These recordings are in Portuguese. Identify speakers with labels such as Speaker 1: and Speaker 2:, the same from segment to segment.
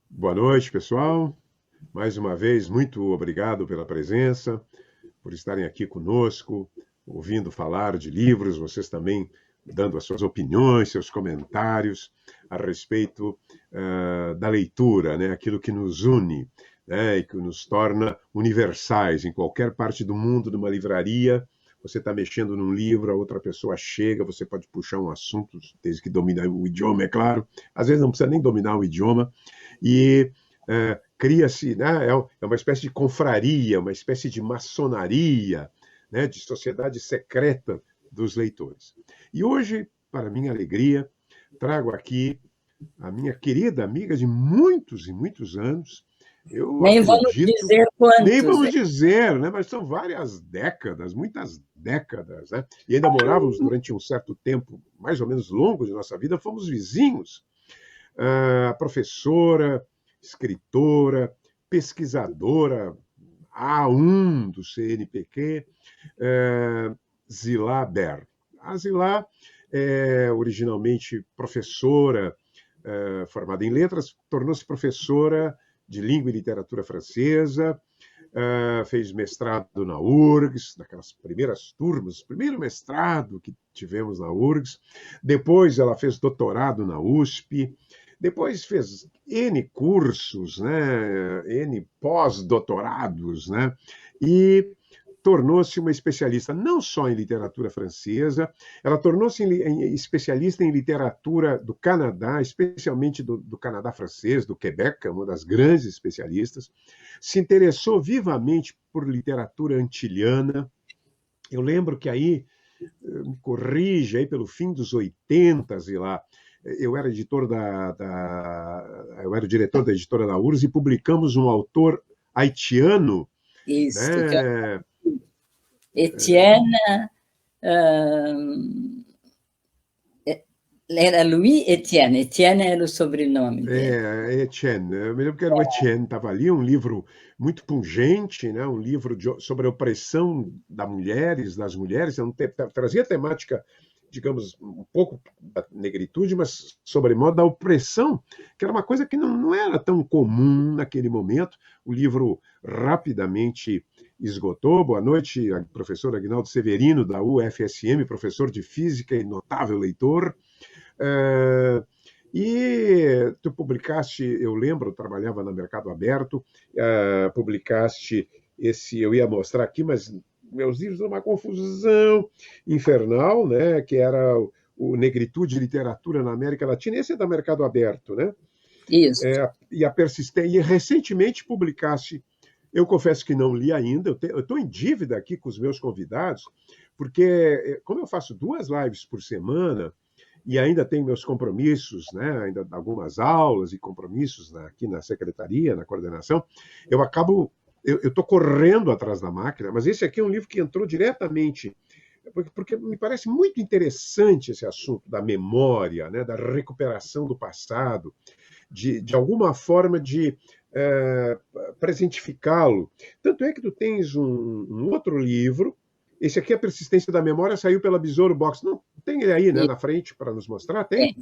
Speaker 1: Boa noite, pessoal. Mais uma vez, muito obrigado pela presença, por estarem aqui conosco, ouvindo falar de livros, vocês também dando as suas opiniões, seus comentários a respeito da leitura, né? Aquilo que nos une, né? E que nos torna universais. Em qualquer parte do mundo, numa livraria, você está mexendo num livro, a outra pessoa chega, você pode puxar um assunto, desde que domine o idioma, é claro. Às vezes não precisa nem dominar o idioma. E cria-se, né, é uma espécie de confraria, uma espécie de maçonaria, né, de sociedade secreta dos leitores. E hoje, para minha alegria, trago aqui a minha querida amiga de muitos e muitos anos. Eu
Speaker 2: Nem vamos
Speaker 1: acredito,
Speaker 2: dizer quantos.
Speaker 1: nem vamos dizer, né? Mas são várias décadas, muitas décadas, né? E ainda morávamos durante um certo tempo, mais ou menos longo de nossa vida, fomos vizinhos. Professora, escritora, pesquisadora A1 do CNPq, Zilá Ber. A Zilá é originalmente professora formada em letras, tornou-se professora de língua e literatura francesa, fez mestrado na URGS, naquelas primeiras turmas, primeiro mestrado que tivemos na URGS. Depois ela fez doutorado na USP, depois fez N cursos, né, N pós-doutorados, né, e tornou-se uma especialista não só em literatura francesa, ela tornou-se especialista em literatura do Canadá, especialmente do Canadá francês, do Quebec, uma das grandes especialistas, se interessou vivamente por literatura antilhana. Eu lembro que aí, me corrija, aí pelo fim dos 80, e lá, eu era editor eu era diretor da editora da URSS e publicamos um autor haitiano,
Speaker 2: Isso,
Speaker 1: né?
Speaker 2: Etienne, era Louis Etienne, Etienne era o sobrenome dele.
Speaker 1: Etienne. Eu me lembro que era o Etienne, estava ali, um livro muito pungente, né? Um livro sobre a opressão das mulheres, trazia a temática, digamos, um pouco da negritude, mas sobremodo da opressão, que era uma coisa que não era tão comum naquele momento. O livro rapidamente esgotou. Boa noite, professor Agnaldo Severino, da UFSM, professor de física e notável leitor. E tu publicaste, eu lembro, eu trabalhava no Mercado Aberto, publicaste eu ia mostrar aqui, mas meus livros são uma confusão infernal, né? Que era o Negritude e Literatura na América Latina. Esse é da Mercado Aberto, né?
Speaker 2: Isso.
Speaker 1: E a persistência. E recentemente publicaste, eu confesso que não li ainda, eu estou em dívida aqui com os meus convidados, porque como eu faço 2 lives por semana, e ainda tenho meus compromissos, né? Ainda algumas aulas e compromissos aqui na secretaria, na coordenação, eu estou correndo atrás da máquina, mas esse aqui é um livro que entrou diretamente, porque me parece muito interessante esse assunto da memória, né? Da recuperação do passado, de alguma forma de presentificá-lo. Tanto é que tu tens um outro livro. Esse aqui, A Persistência da Memória, saiu pela Besouro Box. Não tem ele aí, né, na frente para nos mostrar? Tem?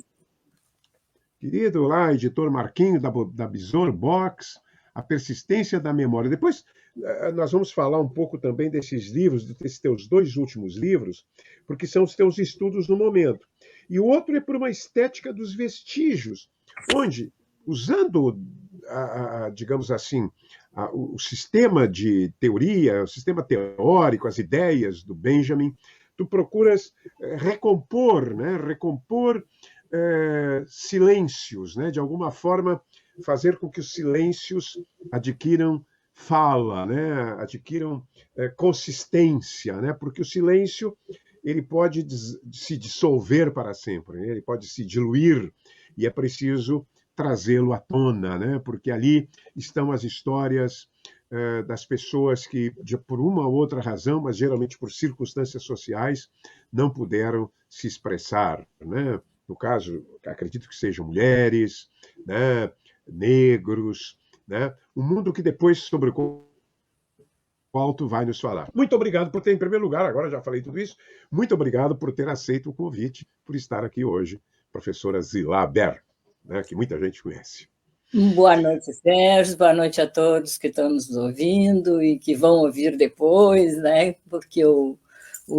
Speaker 1: Querido lá, editor Marquinho, da Besouro Box, A Persistência da Memória. Depois nós vamos falar um pouco também desses livros, desses teus 2 últimos livros, porque são os teus estudos no momento. E o outro é por uma estética dos vestígios, onde, usando, digamos assim, o sistema de teoria, o sistema teórico, as ideias do Benjamin, tu procuras recompor, né? Recompor silêncios, né? De alguma forma fazer com que os silêncios adquiram fala, né? Adquiram consistência, né? Porque o silêncio ele pode se dissolver para sempre, né? Ele pode se diluir e é preciso trazê-lo à tona, né? Porque ali estão as histórias das pessoas que, por uma ou outra razão, mas geralmente por circunstâncias sociais, não puderam se expressar, né? No caso, acredito que sejam mulheres, né? Negros, né? Um mundo que depois, sobre qual tu vai nos falar. Muito obrigado por ter, em primeiro lugar, agora já falei tudo isso, muito obrigado por ter aceito o convite, por estar aqui hoje, professora Zilá Ber, né, que muita gente conhece.
Speaker 2: Boa noite, Sérgio. Boa noite a todos que estão nos ouvindo e que vão ouvir depois, né? Porque o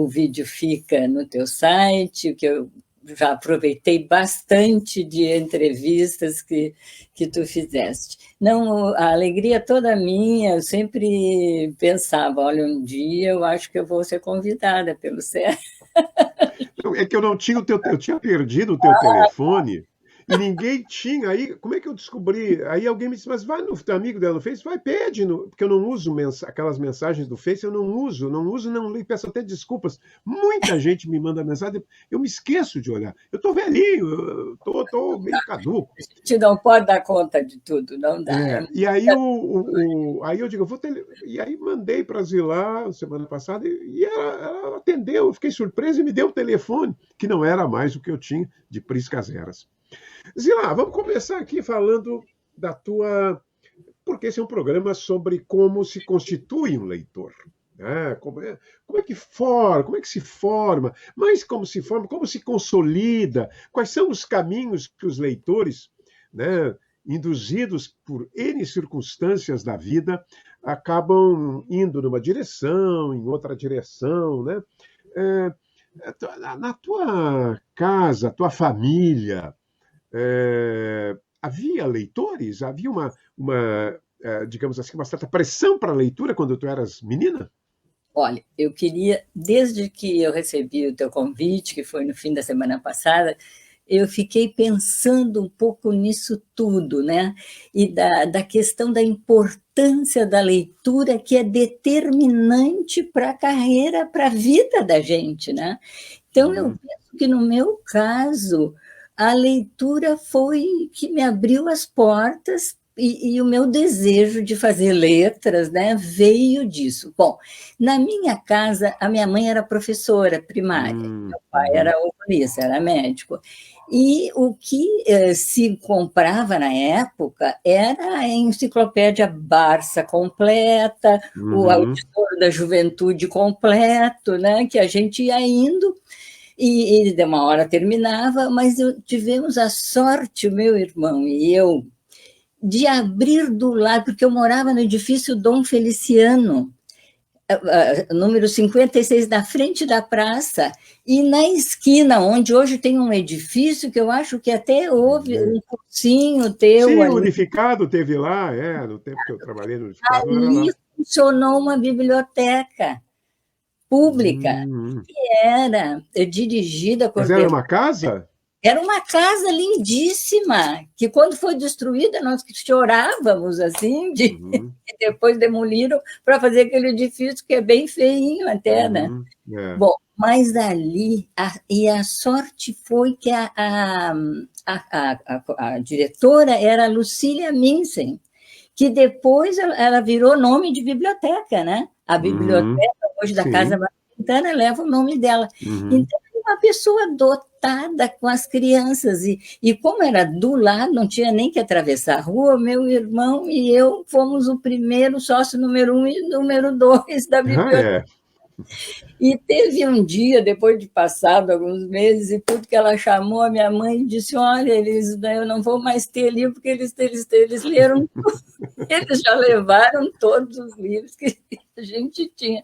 Speaker 2: vídeo fica no teu site, que eu já aproveitei bastante de entrevistas que tu fizeste. Não, a alegria toda minha, eu sempre pensava, olha, um dia eu acho que eu vou ser convidada pelo Sérgio.
Speaker 1: É que eu não tinha eu tinha perdido o teu telefone e ninguém tinha. Aí, como é que eu descobri? Aí alguém me disse, mas vai no teu amigo dela no Face, vai, pede, porque eu não uso aquelas mensagens do Face, eu não uso, não leio, peço até desculpas. Muita gente me manda mensagem, eu me esqueço de olhar. Eu tô velhinho, eu tô meio caduco.
Speaker 2: A gente não pode dar conta de tudo, não dá.
Speaker 1: E aí, aí eu digo, e aí mandei para a Zilá semana passada e ela atendeu, eu fiquei surpreso e me deu o telefone, que não era mais o que eu tinha de Priscas Eras. Zilá, vamos começar aqui falando da tua. Porque esse é um programa sobre como se constitui um leitor. Né? Como é que se forma, mas como se forma, como se consolida, quais são os caminhos que os leitores, né, induzidos por N circunstâncias da vida, acabam indo numa direção, em outra direção. Né? Na tua casa, tua família, havia leitores? Havia digamos assim, uma certa pressão para a leitura quando tu eras menina?
Speaker 2: Olha, eu queria, desde que eu recebi o teu convite, que foi no fim da semana passada, eu fiquei pensando um pouco nisso tudo, né? E da questão da importância da leitura, que é determinante para a carreira, para a vida da gente, né? Então, eu penso que, no meu caso, a leitura foi que me abriu as portas e o meu desejo de fazer letras, né, veio disso. Bom, na minha casa, a minha mãe era professora primária, meu pai era oculista, era médico. E o que se comprava na época era a enciclopédia Barça completa, o Auditório da Juventude completo, né, que a gente ia indo. E de uma hora terminava, mas tivemos a sorte, o meu irmão e eu, de abrir do lado, porque eu morava no edifício Dom Feliciano, número 56, na frente da praça, e na esquina, onde hoje tem um edifício que eu acho que até houve um cursinho teu.
Speaker 1: Sim,
Speaker 2: ali.
Speaker 1: o Unificado teve lá, no tempo que eu trabalhei no Unificado.
Speaker 2: Ali funcionou uma biblioteca pública, que era dirigida,
Speaker 1: Mas era uma casa?
Speaker 2: Era uma casa lindíssima, que quando foi destruída, nós chorávamos, assim, e depois demoliram para fazer aquele edifício que é bem feinho até, né? Bom, mas ali, e a sorte foi que a diretora era a Lucília Minsen, que depois ela virou nome de biblioteca, né? A biblioteca hoje da Casa Quintana leva o nome dela. Então, uma pessoa dotada com as crianças, e como era do lado, não tinha nem que atravessar a rua, meu irmão e eu fomos o primeiro sócio número 1 e número 2 da biblioteca. E teve um dia, depois de passado alguns meses, e tudo, que ela chamou a minha mãe e disse, olha, eu não vou mais ter livro, porque eles leram tudo. Eles já levaram todos os livros que a gente tinha.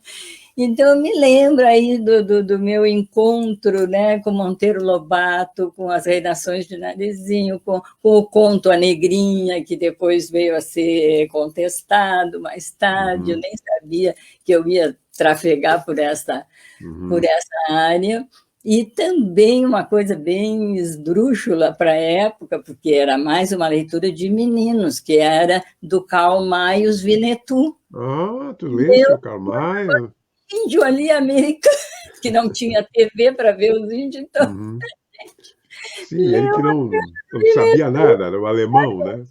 Speaker 2: Então, eu me lembro aí do meu encontro, né, com Monteiro Lobato, com as redações de Narizinho, com o conto A Negrinha, que depois veio a ser contestado mais tarde. Eu nem sabia que eu ia trafegar por essa área. E também uma coisa bem esdrúxula para a época, porque era mais uma leitura de meninos, que era do Karl May, Os Winnetou.
Speaker 1: Tu leste o Karl May?
Speaker 2: Índio ali, americano, que não tinha TV para ver os índios, então...
Speaker 1: Sim, ele que não sabia nada, era o alemão, né?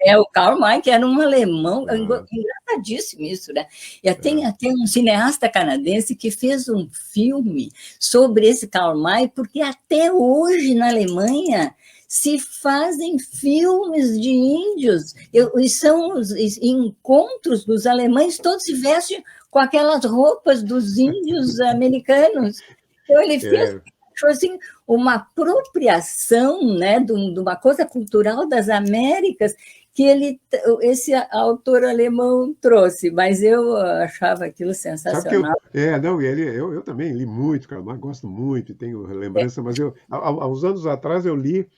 Speaker 2: É, o Karl May, que era um alemão,
Speaker 1: Ah,
Speaker 2: engraçadíssimo isso, né? E tem
Speaker 1: é.
Speaker 2: até um cineasta canadense que fez um filme sobre esse Karl May, porque até hoje na Alemanha se fazem filmes de índios, e são os encontros dos alemães, todos se vestem com aquelas roupas dos índios americanos. Então, ele fez,
Speaker 1: É,
Speaker 2: achou assim, uma apropriação, né, de uma coisa cultural das Américas que esse autor alemão trouxe, mas eu achava aquilo
Speaker 1: sabe que eu,
Speaker 2: sensacional.
Speaker 1: não, eu também li muito, cara, mas gosto muito e tenho lembrança, mas há uns anos atrás eu li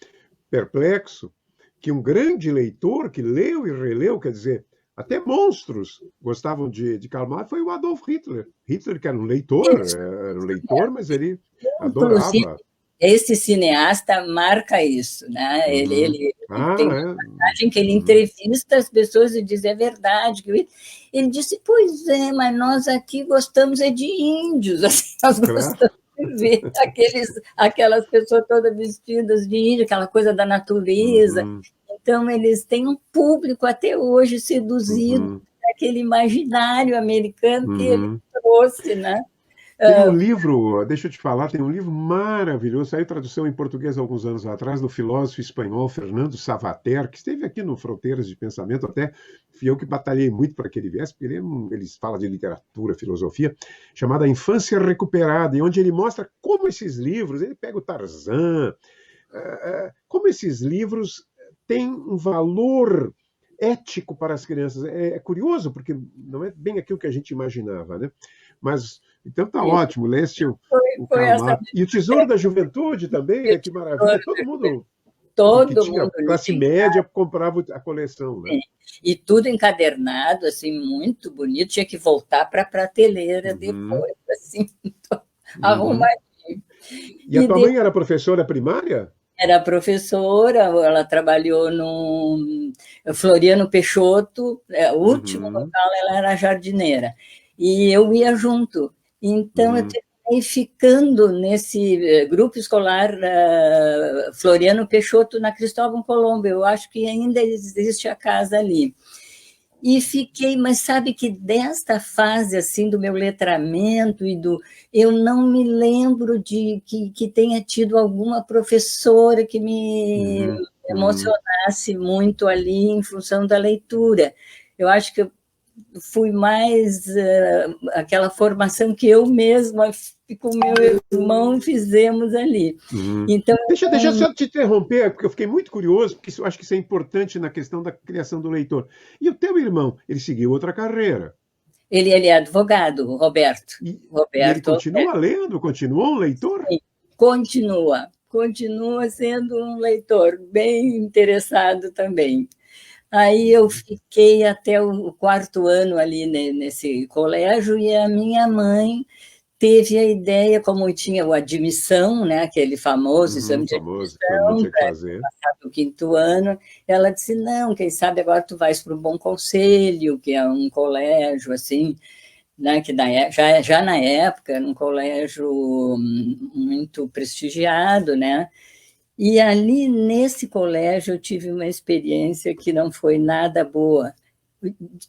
Speaker 1: perplexo que um grande leitor que leu e releu, quer dizer, até monstros gostavam de Karl Marx, foi o Adolf Hitler. Hitler, que era um leitor, mas ele
Speaker 2: Inclusive,
Speaker 1: adorava.
Speaker 2: esse cineasta marca isso, né?
Speaker 1: Uhum.
Speaker 2: Ele
Speaker 1: Ah,
Speaker 2: tem uma
Speaker 1: é.
Speaker 2: passagem que ele
Speaker 1: Uhum.
Speaker 2: entrevista as pessoas e diz, é verdade. Ele disse, pois é, mas nós aqui gostamos é de índios, assim, nós
Speaker 1: Claro.
Speaker 2: gostamos de ver aquelas pessoas todas vestidas de índio, aquela coisa da natureza.
Speaker 1: Uhum.
Speaker 2: Então, eles têm um público até hoje seduzido
Speaker 1: Uhum.
Speaker 2: por aquele imaginário americano que ele
Speaker 1: Uhum.
Speaker 2: trouxe, né?
Speaker 1: Tem um livro, deixa eu te falar, tem um livro maravilhoso, saiu tradução em português há alguns anos atrás, do filósofo espanhol Fernando Savater, que esteve aqui no Fronteiras de Pensamento, até fui eu que batalhei muito para que ele viesse, porque ele fala de literatura, filosofia, chamada Infância Recuperada, e onde ele mostra como esses livros, ele pega o Tarzan, como esses livros têm um valor ético para as crianças. É curioso, porque não é bem aquilo que a gente imaginava, né? Mas, então tá ótimo, leste o
Speaker 2: Foi
Speaker 1: Karl
Speaker 2: essa
Speaker 1: Marx. E o Tesouro da Juventude também, que maravilha. Todo mundo que
Speaker 2: todo
Speaker 1: tinha
Speaker 2: mundo
Speaker 1: classe
Speaker 2: lia,
Speaker 1: média comprava a coleção, né?
Speaker 2: e tudo encadernado, assim, muito bonito, tinha que voltar para a prateleira
Speaker 1: Uhum,
Speaker 2: depois, assim,
Speaker 1: uhum.
Speaker 2: arrumadinho.
Speaker 1: E a
Speaker 2: E
Speaker 1: tua mãe era professora primária?
Speaker 2: era professora, ela trabalhou no Floriano Peixoto, o último
Speaker 1: Uhum,
Speaker 2: local ela era jardineira, e eu ia junto. Então, eu
Speaker 1: uhum,
Speaker 2: terminei ficando nesse grupo escolar Floriano Peixoto, na Cristóvão Colombo. Eu acho que ainda existe a casa ali. E fiquei, mas sabe que desta fase assim do meu letramento eu não me lembro de que tenha tido alguma professora que me
Speaker 1: uhum, uhum.
Speaker 2: emocionasse muito ali em função da leitura. Eu acho que eu fui mais aquela formação que eu mesma e com meu irmão fizemos ali.
Speaker 1: Uhum.
Speaker 2: Então,
Speaker 1: Deixa eu só te interromper, porque eu fiquei muito curioso, porque eu acho que isso é importante na questão da criação do leitor. E o teu irmão, ele seguiu outra carreira.
Speaker 2: ele é advogado, o Roberto.
Speaker 1: E ele
Speaker 2: Roberto
Speaker 1: continua lendo, continuou um leitor?
Speaker 2: continua sendo um leitor bem interessado também. Aí eu
Speaker 1: Uhum,
Speaker 2: fiquei até o quarto ano ali nesse colégio e a minha mãe teve a ideia, como tinha o admissão, né, aquele famoso exame de
Speaker 1: famoso, que todo mundo
Speaker 2: admissão
Speaker 1: tinha que
Speaker 2: para
Speaker 1: fazer.
Speaker 2: passar para o quinto ano, ela disse, não, quem sabe agora tu vais para o Bom Conselho, que é um colégio, assim, né, que já na época era um colégio muito prestigiado, né? E ali nesse colégio eu tive uma experiência que não foi nada boa,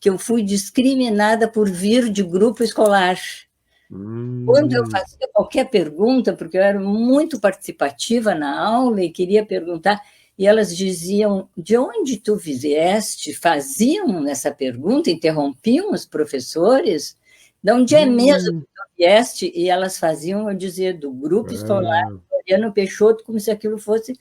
Speaker 2: que eu fui discriminada por vir de grupo escolar. Quando eu
Speaker 1: Hum,
Speaker 2: fazia qualquer pergunta, porque eu era muito participativa na aula e queria perguntar, e elas diziam, de onde tu vieste? Faziam essa pergunta, interrompiam os professores, de onde é mesmo
Speaker 1: hum,
Speaker 2: que tu vieste? E elas faziam eu dizer do grupo escolar
Speaker 1: ah,
Speaker 2: Floriano Peixoto, como se aquilo fosse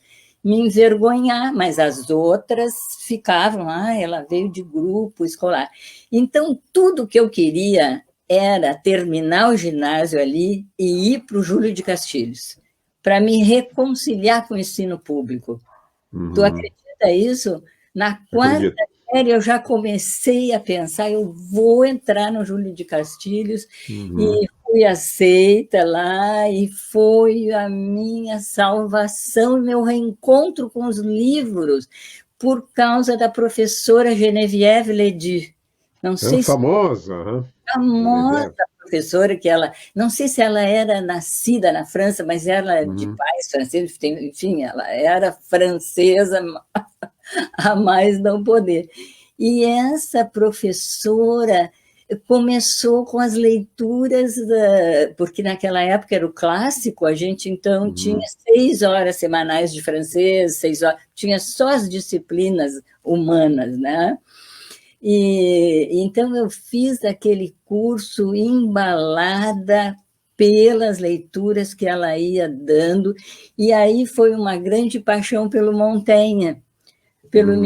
Speaker 2: me envergonhar, mas as outras ficavam, ela veio de grupo escolar. Então, tudo que eu queria era terminar o ginásio ali e ir para o Júlio de Castilhos, para me reconciliar com o ensino público. Tu
Speaker 1: uhum,
Speaker 2: acredita isso? Na quarta
Speaker 1: acredito.
Speaker 2: série eu já comecei a pensar, eu vou entrar no Júlio de Castilhos,
Speaker 1: Uhum.
Speaker 2: e fui aceita lá, e foi a minha salvação, meu reencontro com os livros, por causa da professora Geneviève Ledy. Não
Speaker 1: É
Speaker 2: sei se
Speaker 1: famosa,
Speaker 2: famosa
Speaker 1: Geneviève.
Speaker 2: professora, que ela, não sei se ela era nascida na França, mas ela de
Speaker 1: Uhum,
Speaker 2: pais franceses, enfim, ela era francesa, a mais não poder. E essa professora começou com as leituras, porque naquela época era o clássico, a gente então tinha 6 horas semanais de francês, 6 horas, tinha só as disciplinas humanas, né? E então eu fiz aquele curso embalada pelas leituras que ela ia dando, e aí foi uma grande paixão pelo Montaigne, pelo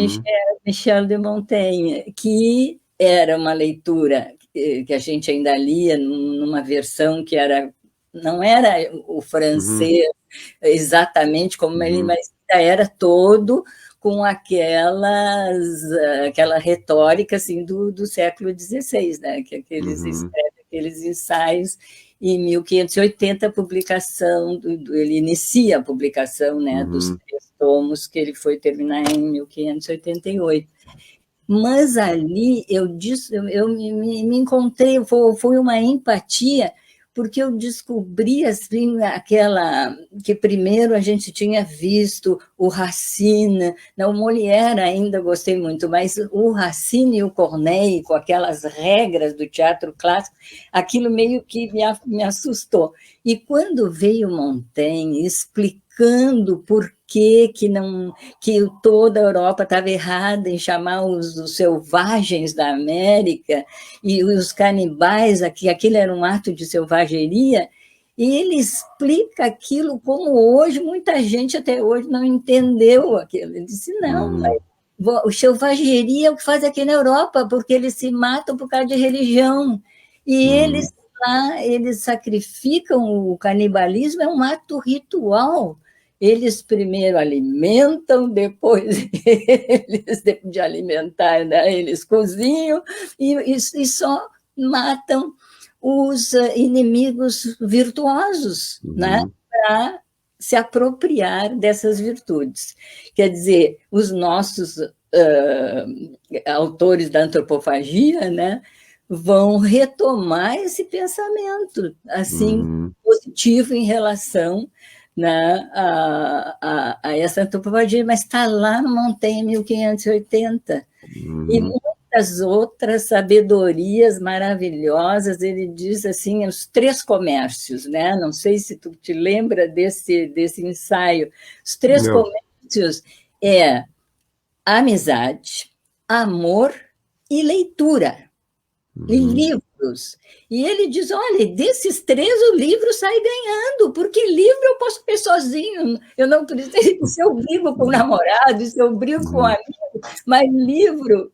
Speaker 2: Michel de Montaigne, que era uma leitura que a gente ainda lia numa versão que não era o francês exatamente como ele, mas era todo com aquela retórica assim, do século XVI, né? Que escreve aqueles ensaios em 1580, a publicação, ele inicia a publicação, né, dos 3 tomos, que ele foi terminar em 1588. Mas ali eu me encontrei, foi uma empatia, porque eu descobri assim, aquela que primeiro a gente tinha visto o Racine, o Molière ainda gostei muito, mas o Racine e o Corneille, com aquelas regras do teatro clássico, aquilo meio que me assustou. E quando veio Montaigne explicando por que toda a Europa estava errada em chamar os selvagens da América e os canibais, que aquilo era um ato de selvageria, e ele explica aquilo como hoje, muita gente até hoje não entendeu aquilo. Ele disse, não, mas o selvageria é o que faz aqui na Europa, porque eles se matam por causa de religião. E eles lá, eles sacrificam, o canibalismo é um ato ritual. Eles primeiro alimentam, depois eles, de alimentar, né, eles cozinham e só matam os inimigos virtuosos, né, para se apropriar dessas virtudes. Quer dizer, os nossos autores da antropofagia, né, vão retomar esse pensamento assim positivo em relação, né, a essa antropofagia, mas está lá no Montaigne, 1580. E muitas outras sabedorias maravilhosas. Ele diz assim, os 3 comércios, né? Não sei se tu te lembra desse ensaio. Os 3 comércios é amizade, amor e leitura. E livros. E ele diz, olha, desses 3 o livro sai ganhando, porque livro eu posso ler sozinho, eu não preciso, se eu brigo com o namorado, se eu brigo com o amigo, mas livro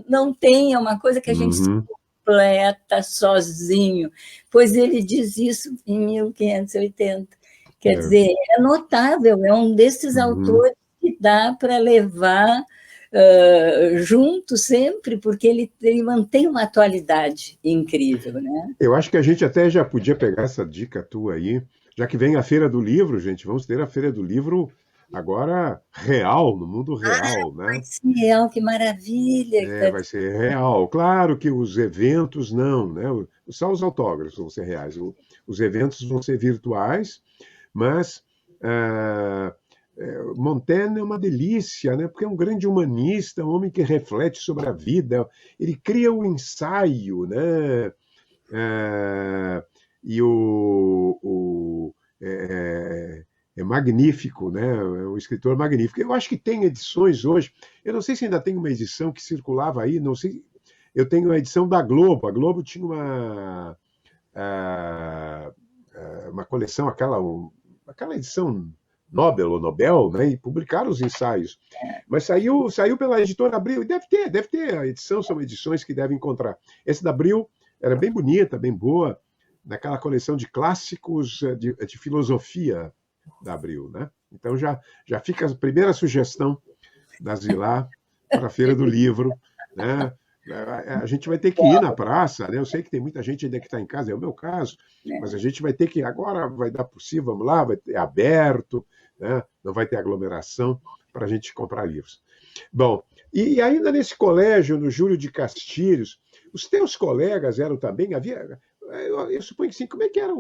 Speaker 2: não tem, é uma coisa que a gente se completa sozinho. Pois ele diz isso em 1580. Quer dizer, é notável, é um desses autores que dá para levar junto sempre, porque ele mantém uma atualidade incrível, né?
Speaker 1: Eu acho que a gente até já podia pegar essa dica tua aí, já que vem a Feira do Livro, gente, vamos ter a Feira do Livro agora real, no mundo real, né?
Speaker 2: Vai ser real, que maravilha!
Speaker 1: Vai ser real. Claro que os eventos não, né? Só os autógrafos vão ser reais. Os eventos vão ser virtuais, mas Montaigne é uma delícia, né? Porque é um grande humanista, um homem que reflete sobre a vida. Ele cria o ensaio, né? E é magnífico, né? É um escritor magnífico. Eu acho que tem edições hoje. Eu não sei se ainda tem uma edição que circulava aí, não sei. Eu tenho a edição da Globo. A Globo tinha uma coleção, aquela edição Nobel ou Nobel, né? E publicaram os ensaios. Mas saiu pela editora Abril, e deve ter a edição, são edições que devem encontrar. Essa da Abril era bem bonita, bem boa, naquela coleção de clássicos de filosofia da Abril, né? Então já fica a primeira sugestão da Zilá para a Feira do Livro, né? A gente vai ter que ir na praça, né? Eu sei que tem muita gente ainda que está em casa, é o meu caso, mas a gente vai ter que, agora vai dar possível, vamos lá, vai ter aberto, né? Não vai ter aglomeração para a gente comprar livros. Bom, e ainda nesse colégio, no Júlio de Castilhos, os teus colegas eram também, eu suponho que sim, como é que era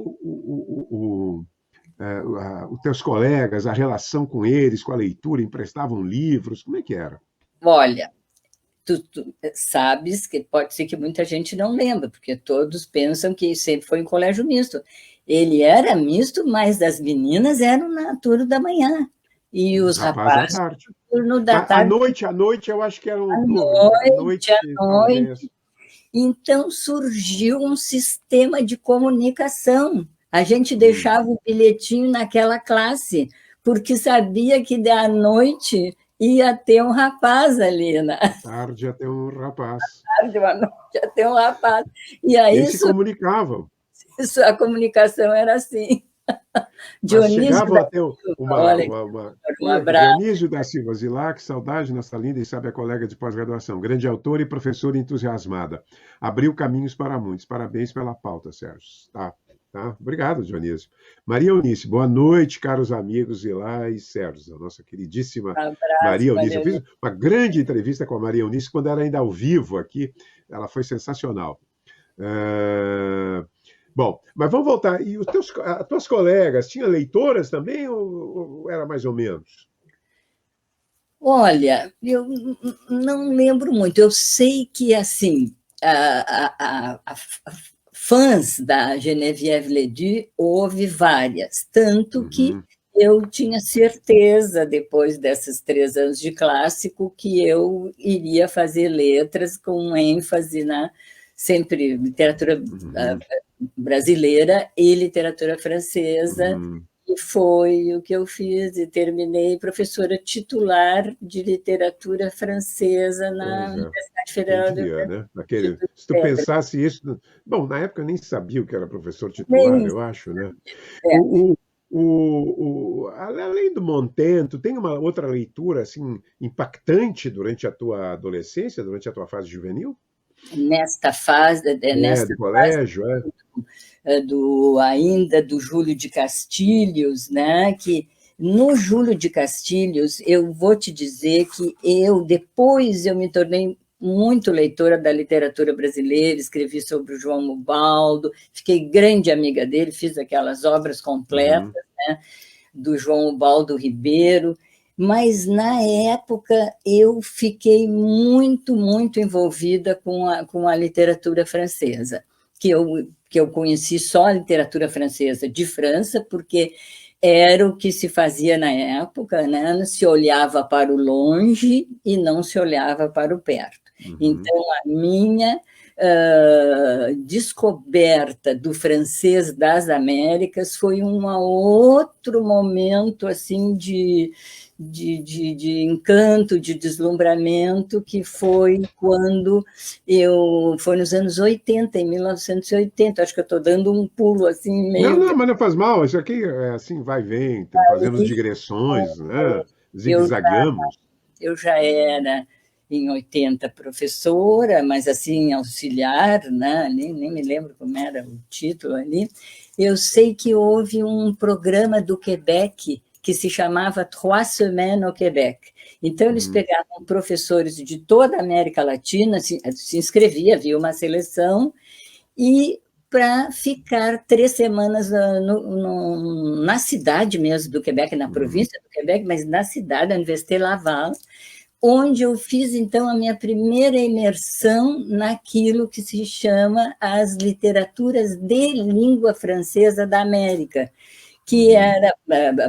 Speaker 1: os teus colegas, a relação com eles, com a leitura, emprestavam livros, como é que era?
Speaker 2: Olha, tu sabes que pode ser que muita gente não lembra, porque todos pensam que sempre foi um colégio misto. Ele era misto, mas as meninas eram na turno da manhã, e
Speaker 1: Os
Speaker 2: os
Speaker 1: rapazes à
Speaker 2: rapazes
Speaker 1: tarde.
Speaker 2: no turno da
Speaker 1: Mas à
Speaker 2: tarde.
Speaker 1: noite, à noite eu acho que era
Speaker 2: À
Speaker 1: um turno, né? À
Speaker 2: noite,
Speaker 1: noite,
Speaker 2: à
Speaker 1: talvez.
Speaker 2: noite. Então surgiu um sistema de comunicação. A gente
Speaker 1: Hum,
Speaker 2: deixava o bilhetinho naquela classe, porque sabia que à noite ia ter um rapaz ali, na
Speaker 1: à tarde ia ter um rapaz.
Speaker 2: tarde, uma noite ia ter um rapaz. E
Speaker 1: E
Speaker 2: aí
Speaker 1: eles se comunicavam.
Speaker 2: a comunicação era assim.
Speaker 1: Mas
Speaker 2: Dionísio
Speaker 1: chegavam
Speaker 2: da
Speaker 1: a ter
Speaker 2: Silva,
Speaker 1: uma,
Speaker 2: olha,
Speaker 1: uma, uma...
Speaker 2: um
Speaker 1: Olha,
Speaker 2: abraço.
Speaker 1: Dionísio da Silva Zilac, saudade, nossa linda e sábia colega de pós-graduação, grande autora e professora entusiasmada. Abriu caminhos para muitos. Parabéns pela pauta, Sérgio. Tá, tá? Obrigado, Dionísio. Maria Eunice, boa noite, caros amigos Zilá e Sérgio, a nossa queridíssima
Speaker 2: Um abraço,
Speaker 1: Maria Eunice. Eu
Speaker 2: Maria.
Speaker 1: fiz uma grande entrevista com a Maria Eunice quando era ainda ao vivo aqui. Ela foi sensacional. Uh, Bom, mas vamos voltar. E as tuas colegas, tinham leitoras também ou era mais ou menos?
Speaker 2: Olha, eu não lembro muito. Eu sei que, assim, fãs da Geneviève Ledoux houve várias, tanto que
Speaker 1: Uhum,
Speaker 2: eu tinha certeza, depois desses 3 anos de clássico, que eu iria fazer letras com ênfase na sempre literatura ah,
Speaker 1: uhum,
Speaker 2: brasileira e literatura francesa,
Speaker 1: uhum.
Speaker 2: e foi o que eu fiz, e terminei professora titular de literatura francesa na
Speaker 1: Pois é.
Speaker 2: Universidade
Speaker 1: Quem
Speaker 2: Federal do Rio
Speaker 1: diria, né?
Speaker 2: Grande do
Speaker 1: Se tu
Speaker 2: Norte.
Speaker 1: pensasse isso. Bom, na época eu nem sabia o que era professor titular,
Speaker 2: Nem,
Speaker 1: eu acho, né?
Speaker 2: é,
Speaker 1: O, além do Montaigne, tu tem uma outra leitura assim impactante durante a tua adolescência, durante a tua fase juvenil?
Speaker 2: nesta fase,
Speaker 1: É,
Speaker 2: nesta
Speaker 1: do colégio, é?
Speaker 2: ainda do Júlio de Castilhos, né? Que no Júlio de Castilhos, eu vou te dizer que depois eu me tornei muito leitora da literatura brasileira, escrevi sobre o João Ubaldo, fiquei grande amiga dele, fiz aquelas obras completas,
Speaker 1: Uhum,
Speaker 2: né, do João Ubaldo Ribeiro, mas na época eu fiquei muito, muito envolvida com a literatura francesa, que eu conheci só a literatura francesa de França, porque era o que se fazia na época, né? Se olhava para o longe e não se olhava para o perto.
Speaker 1: uhum.
Speaker 2: Então, a minha descoberta do francês das Américas foi um outro momento assim de encanto, de deslumbramento, que foi quando foi nos anos 80, em 1980, acho que eu estou dando um pulo assim
Speaker 1: Não,
Speaker 2: meio
Speaker 1: não, mas não faz mal. Isso aqui é assim, vai e vem, fazemos
Speaker 2: aí,
Speaker 1: digressões, né?
Speaker 2: eu
Speaker 1: Zigue-zagueamos.
Speaker 2: eu já era, em 80, professora, mas assim, auxiliar, né? Nem me lembro como era o título ali. Eu sei que houve um programa do Quebec que se chamava Trois Semaines au Québec. Então, eles
Speaker 1: Uhum,
Speaker 2: pegavam professores de toda a América Latina, se inscrevia, havia uma seleção, e para ficar 3 semanas na cidade mesmo do Quebec, na
Speaker 1: uhum,
Speaker 2: província do Quebec, mas na cidade, na Université Laval, onde eu fiz, então, a minha primeira imersão naquilo que se chama as literaturas de língua francesa da América, que
Speaker 1: uhum,
Speaker 2: era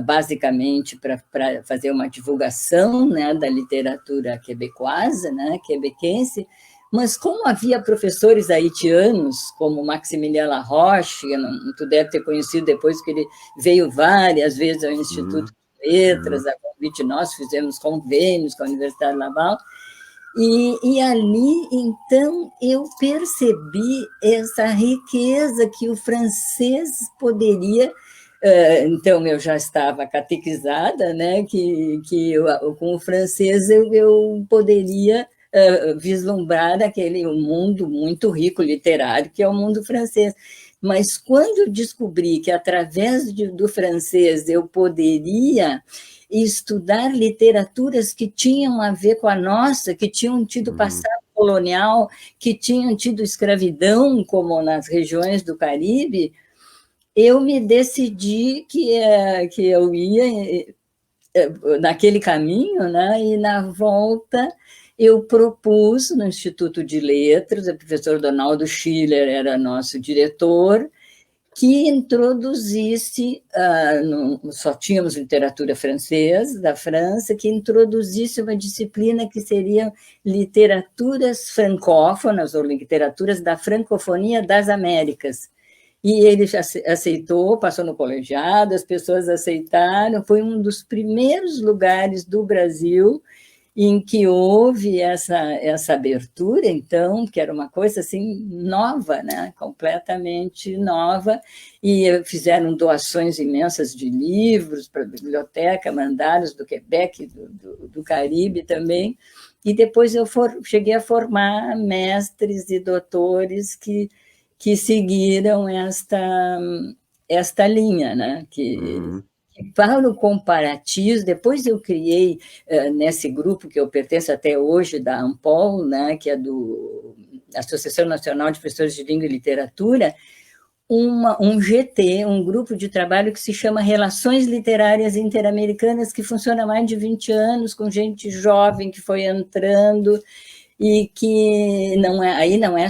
Speaker 2: basicamente para fazer uma divulgação, né, da literatura quebecoisa, né, quebequense, mas como havia professores haitianos, como Maximilien Laroche, tu deve ter conhecido depois que ele veio várias vezes ao Instituto
Speaker 1: uhum,
Speaker 2: de Letras,
Speaker 1: uhum,
Speaker 2: a convite nosso, fizemos convênios com a Universidade de Laval, e ali, então, eu percebi essa riqueza que o francês poderia. Então, eu já estava catequizada, né, com o francês eu poderia vislumbrar aquele mundo muito rico literário que é o mundo francês. Mas quando eu descobri que, através do francês, eu poderia estudar literaturas que tinham a ver com a nossa, que tinham tido
Speaker 1: uhum.
Speaker 2: passado colonial, que tinham tido escravidão, como nas regiões do Caribe, eu me decidi que eu ia naquele caminho, né? E na volta eu propus no Instituto de Letras, o professor Donaldo Schiller era nosso diretor, que introduzisse, só tínhamos literatura francesa, da França, que introduzisse uma disciplina que seria literaturas francófonas, ou literaturas da francofonia das Américas. E ele aceitou, passou no colegiado, as pessoas aceitaram, foi um dos primeiros lugares do Brasil em que houve essa abertura, então, que era uma coisa assim nova, né? Completamente nova, e fizeram doações imensas de livros para a biblioteca, mandaram do Quebec, do Caribe também, e depois eu cheguei a formar mestres e doutores que seguiram esta linha, né? Para o comparativo, depois eu criei, nesse grupo que eu pertenço até hoje, da ANPOL, né, que é do Associação Nacional de Professores de Língua e Literatura, um GT, um grupo de trabalho que se chama Relações Literárias Interamericanas, que funciona há mais de 20 anos, com gente jovem que foi entrando, e que aí não é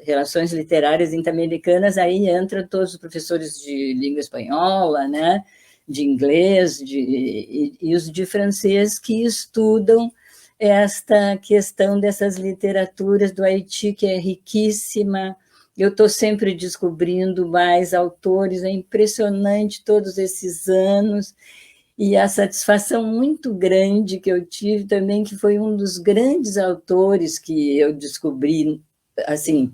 Speaker 2: relações literárias interamericanas, aí entram todos os professores de língua espanhola, né, de inglês, e os de francês que estudam esta questão dessas literaturas do Haiti, que é riquíssima. Eu estou sempre descobrindo mais autores, é impressionante todos esses anos. E a satisfação muito grande que eu tive também, que foi um dos grandes autores que eu descobri, assim,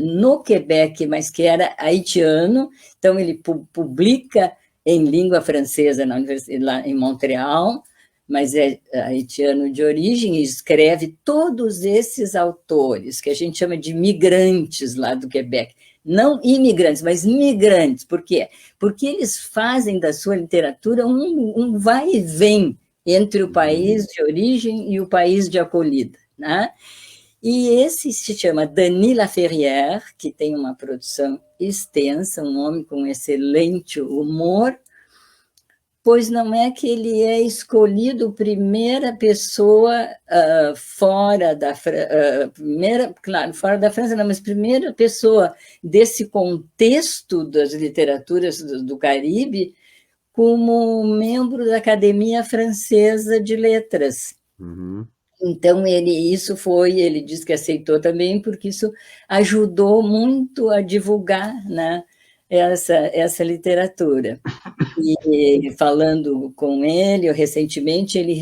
Speaker 2: no Quebec, mas que era haitiano, então ele publica em língua francesa na universidade, lá em Montreal, mas é haitiano de origem, e escreve todos esses autores, que a gente chama de migrantes lá do Quebec. Não imigrantes, mas migrantes. Por quê? Porque eles fazem da sua literatura um vai e vem entre o país de origem e o país de acolhida, né? E esse se chama Denis Laferrière, que tem uma produção extensa, um homem com excelente humor, pois não é que ele é escolhido primeira pessoa fora da França, claro, fora da França não, mas primeira pessoa desse contexto das literaturas do Caribe como membro da Academia Francesa de Letras.
Speaker 1: Uhum.
Speaker 2: Então, ele disse que aceitou também, porque isso ajudou muito a divulgar, né, essa literatura. E falando com ele recentemente, ele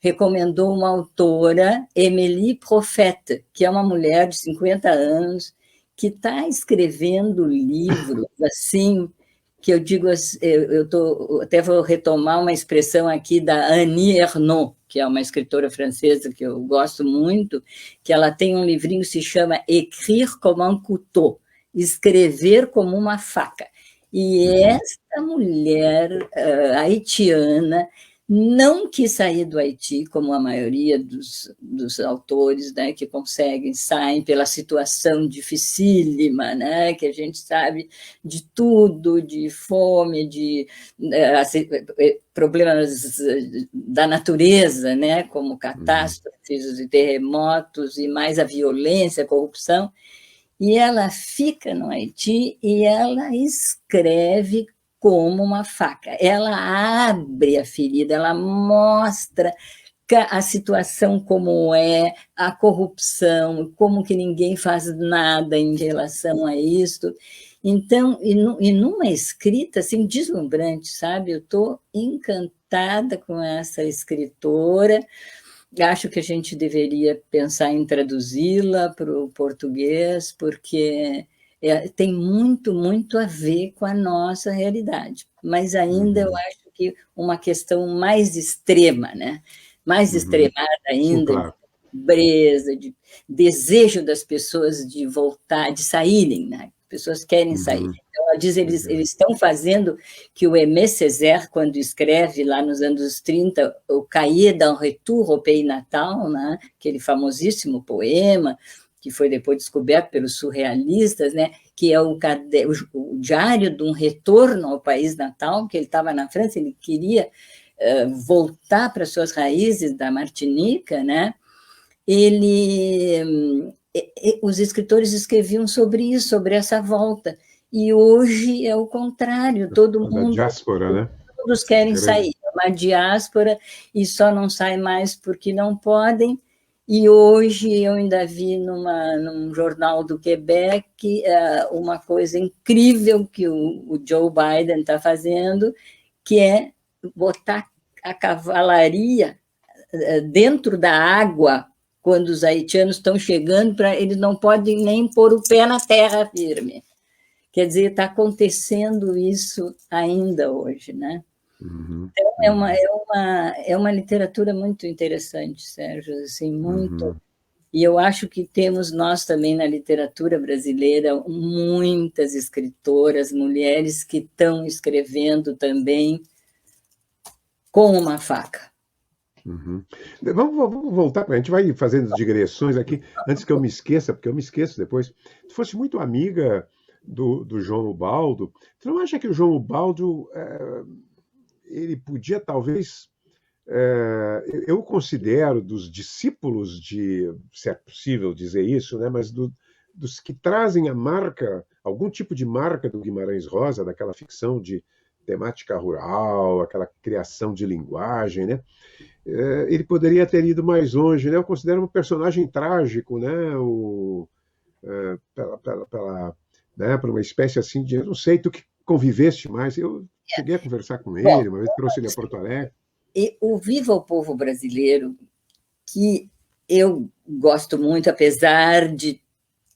Speaker 2: recomendou uma autora, Émilie Prophète, que é uma mulher de 50 anos, que está escrevendo livros assim, que eu digo, até vou retomar uma expressão aqui da Annie Ernaux, que é uma escritora francesa que eu gosto muito, que ela tem um livrinho que se chama Écrire comme un couteau, escrever como uma faca. E esta mulher haitiana não quis sair do Haiti, como a maioria dos autores, né, que saem pela situação dificílima, né, que a gente sabe de tudo, de fome, de problemas da natureza, né, como catástrofes e terremotos, e mais a violência, a corrupção. E ela fica no Haiti e ela escreve como uma faca. Ela abre a ferida, ela mostra a situação como é, a corrupção, como que ninguém faz nada em relação a isso. Então, e numa escrita assim, deslumbrante, sabe? Eu estou encantada com essa escritora. Acho que a gente deveria pensar em traduzi-la para o português, porque tem muito, muito a ver com a nossa realidade. Mas ainda eu acho que uma questão mais extrema, né? Mais extremada ainda,
Speaker 1: Sim, claro.
Speaker 2: de pobreza, de desejo das pessoas de voltar, de saírem, né? As pessoas querem sair. Então, ela diz, eles estão fazendo que o Aimé Césaire, quando escreve lá nos anos 30, o Cahiers d'un retour au pays natal, né? Aquele famosíssimo poema, que foi depois descoberto pelos surrealistas, né, que é o diário de um retorno ao país natal, que ele estava na França, ele queria voltar para suas raízes da Martinica, né? Os escritores escreviam sobre isso, sobre essa volta, e hoje é o contrário, todo mundo...
Speaker 1: Da diáspora, né?
Speaker 2: Todos querem sair, é uma diáspora, e só não sai mais porque não podem. E hoje eu ainda vi num jornal do Quebec uma coisa incrível que o Joe Biden está fazendo, que é botar a cavalaria dentro da água quando os haitianos estão chegando, eles não podem nem pôr o pé na terra firme. Quer dizer, está acontecendo isso ainda hoje, né?
Speaker 1: Uhum,
Speaker 2: então, é uma literatura muito interessante, Sérgio, assim, muito.
Speaker 1: uhum.
Speaker 2: E eu acho que temos nós também na literatura brasileira muitas escritoras, mulheres que estão escrevendo também com uma faca.
Speaker 1: Uhum. Vamos voltar, a gente vai fazendo digressões aqui, antes que eu me esqueça, porque eu me esqueço depois. Tu fosse muito amiga do João Ubaldo, tu não acha que o João Ubaldo ele podia talvez... eu considero dos discípulos se é possível dizer isso, né, mas dos que trazem a marca, algum tipo de marca do Guimarães Rosa, daquela ficção de temática rural, aquela criação de linguagem, né? Ele poderia ter ido mais longe, né? Eu considero um personagem trágico, né? Por uma espécie assim de, eu não sei, tu que conviveste mais, eu cheguei a conversar com ele, uma vez trouxe ele a Porto Alegre.
Speaker 2: E o Viva o Povo Brasileiro, que eu gosto muito, apesar de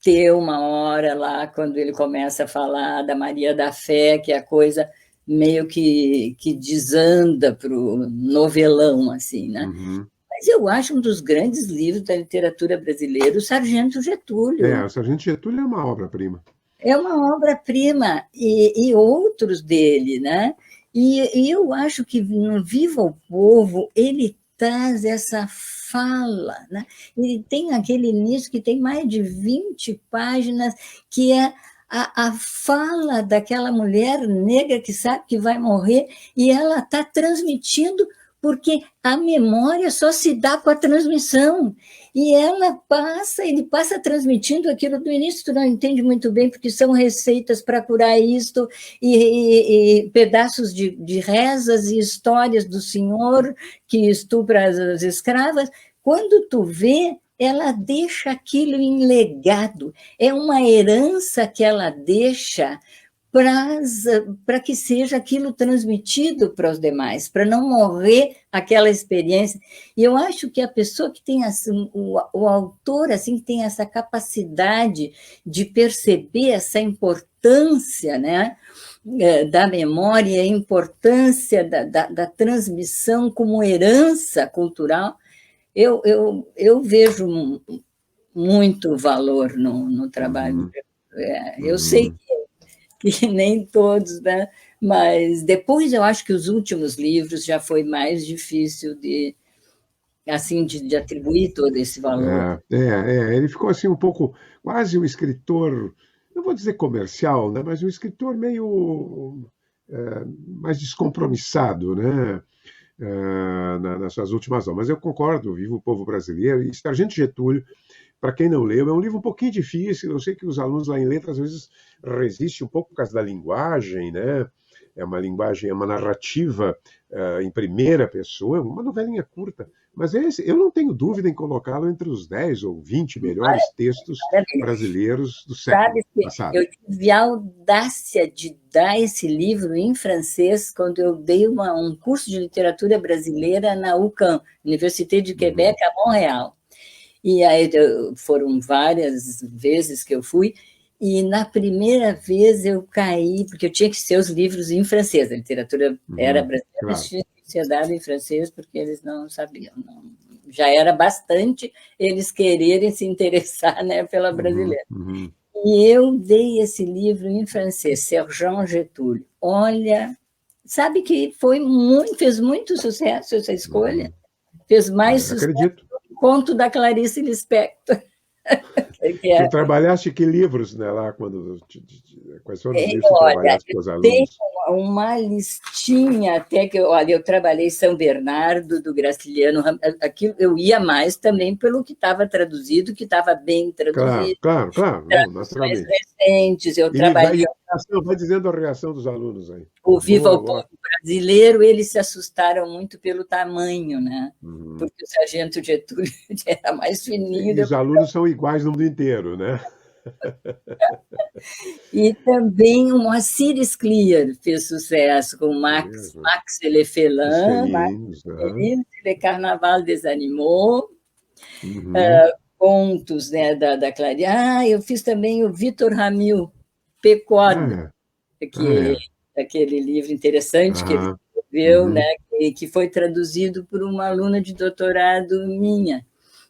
Speaker 2: ter uma hora lá, quando ele começa a falar da Maria da Fé, que é a coisa meio que desanda para o novelão, assim, né?
Speaker 1: Uhum.
Speaker 2: Mas eu acho um dos grandes livros da literatura brasileira, o Sargento Getúlio.
Speaker 1: O Sargento Getúlio é uma obra-prima.
Speaker 2: É uma obra-prima, e outros dele, né? E eu acho que no Viva o Povo ele traz essa fala, né? Ele tem aquele início que tem mais de 20 páginas, que é a fala daquela mulher negra que sabe que vai morrer, e ela está transmitindo, porque a memória só se dá com a transmissão. E ele passa transmitindo aquilo do início, tu não entende muito bem, porque são receitas para curar isto, e pedaços de rezas e histórias do senhor que estupra as escravas. Quando tu vê, ela deixa aquilo em legado, é uma herança que ela deixa para que seja aquilo transmitido para os demais, para não morrer aquela experiência. E eu acho que a pessoa que tem, assim, o autor assim, que tem essa capacidade de perceber essa importância, né, da memória, a importância da transmissão como herança cultural, eu vejo muito valor no trabalho. Eu sei que nem todos, né? Mas depois eu acho que os últimos livros já foi mais difícil de atribuir todo esse valor.
Speaker 1: Ele ficou assim um pouco, quase um escritor, não vou dizer comercial, né? Mas um escritor meio mais descompromissado, né? Nas suas últimas obras. Mas eu concordo, Viva o Povo Brasileiro e Sargento Getúlio, para quem não leu, é um livro um pouquinho difícil. Eu sei que os alunos lá em letras às vezes resistem um pouco por causa da linguagem, né? É uma linguagem, é uma narrativa em primeira pessoa, uma novelinha curta. Mas eu não tenho dúvida em colocá-lo entre os 10 ou 20 melhores textos brasileiros do século passado.
Speaker 2: Eu tive a audácia de dar esse livro em francês quando eu dei um curso de literatura brasileira na UQAM, Université de Québec, a Montreal. E aí foram várias vezes que eu fui, e na primeira vez eu caí, porque eu tinha que ser os livros em francês, a literatura era brasileira, mas tinha que ser dada em francês, porque eles não sabiam. Já era bastante eles quererem se interessar, né, pela brasileira. E eu dei esse livro em francês, Sergent Getúlio. Olha, sabe que fez muito sucesso essa escolha? Fez mais sucesso
Speaker 1: acredito.
Speaker 2: do conto da Clarice Lispector.
Speaker 1: Tu trabalhaste que livros, né, lá quando quais foram os livros que tu
Speaker 2: Olha,
Speaker 1: trabalhaste com os
Speaker 2: tem
Speaker 1: alunos?
Speaker 2: uma listinha até que, olha, eu trabalhei São Bernardo, do Graciliano aquilo eu ia mais também pelo que estava traduzido, que estava bem
Speaker 1: Claro,
Speaker 2: traduzido,
Speaker 1: claro, claro, não,
Speaker 2: traduções
Speaker 1: naturalmente.
Speaker 2: recentes, eu trabalhei
Speaker 1: E a reação, vai dizendo a reação dos alunos aí.
Speaker 2: o Viva
Speaker 1: Boa,
Speaker 2: o Povo
Speaker 1: boa.
Speaker 2: Brasileiro, eles se assustaram muito pelo tamanho, né?
Speaker 1: Uhum.
Speaker 2: Porque o Sargento Getúlio era mais fininho.
Speaker 1: E os alunos são iguais no mundo inteiro, né?
Speaker 2: E também o Moacir Scliar fez sucesso com
Speaker 1: É
Speaker 2: Max,
Speaker 1: mesmo.
Speaker 2: Max Elefelin, Max
Speaker 1: Felinos, aham.
Speaker 2: Feliz, Le Carnaval des Animaux,
Speaker 1: Uhum.
Speaker 2: contos, né, da Clarice. Ah, eu fiz também o Vitor Ramil,
Speaker 1: Ah,
Speaker 2: Pecode,
Speaker 1: é. Ah,
Speaker 2: que
Speaker 1: é.
Speaker 2: aquele livro interessante que ele
Speaker 1: Aham.
Speaker 2: escreveu, né,
Speaker 1: Uhum.
Speaker 2: que foi traduzido por uma aluna de doutorado minha,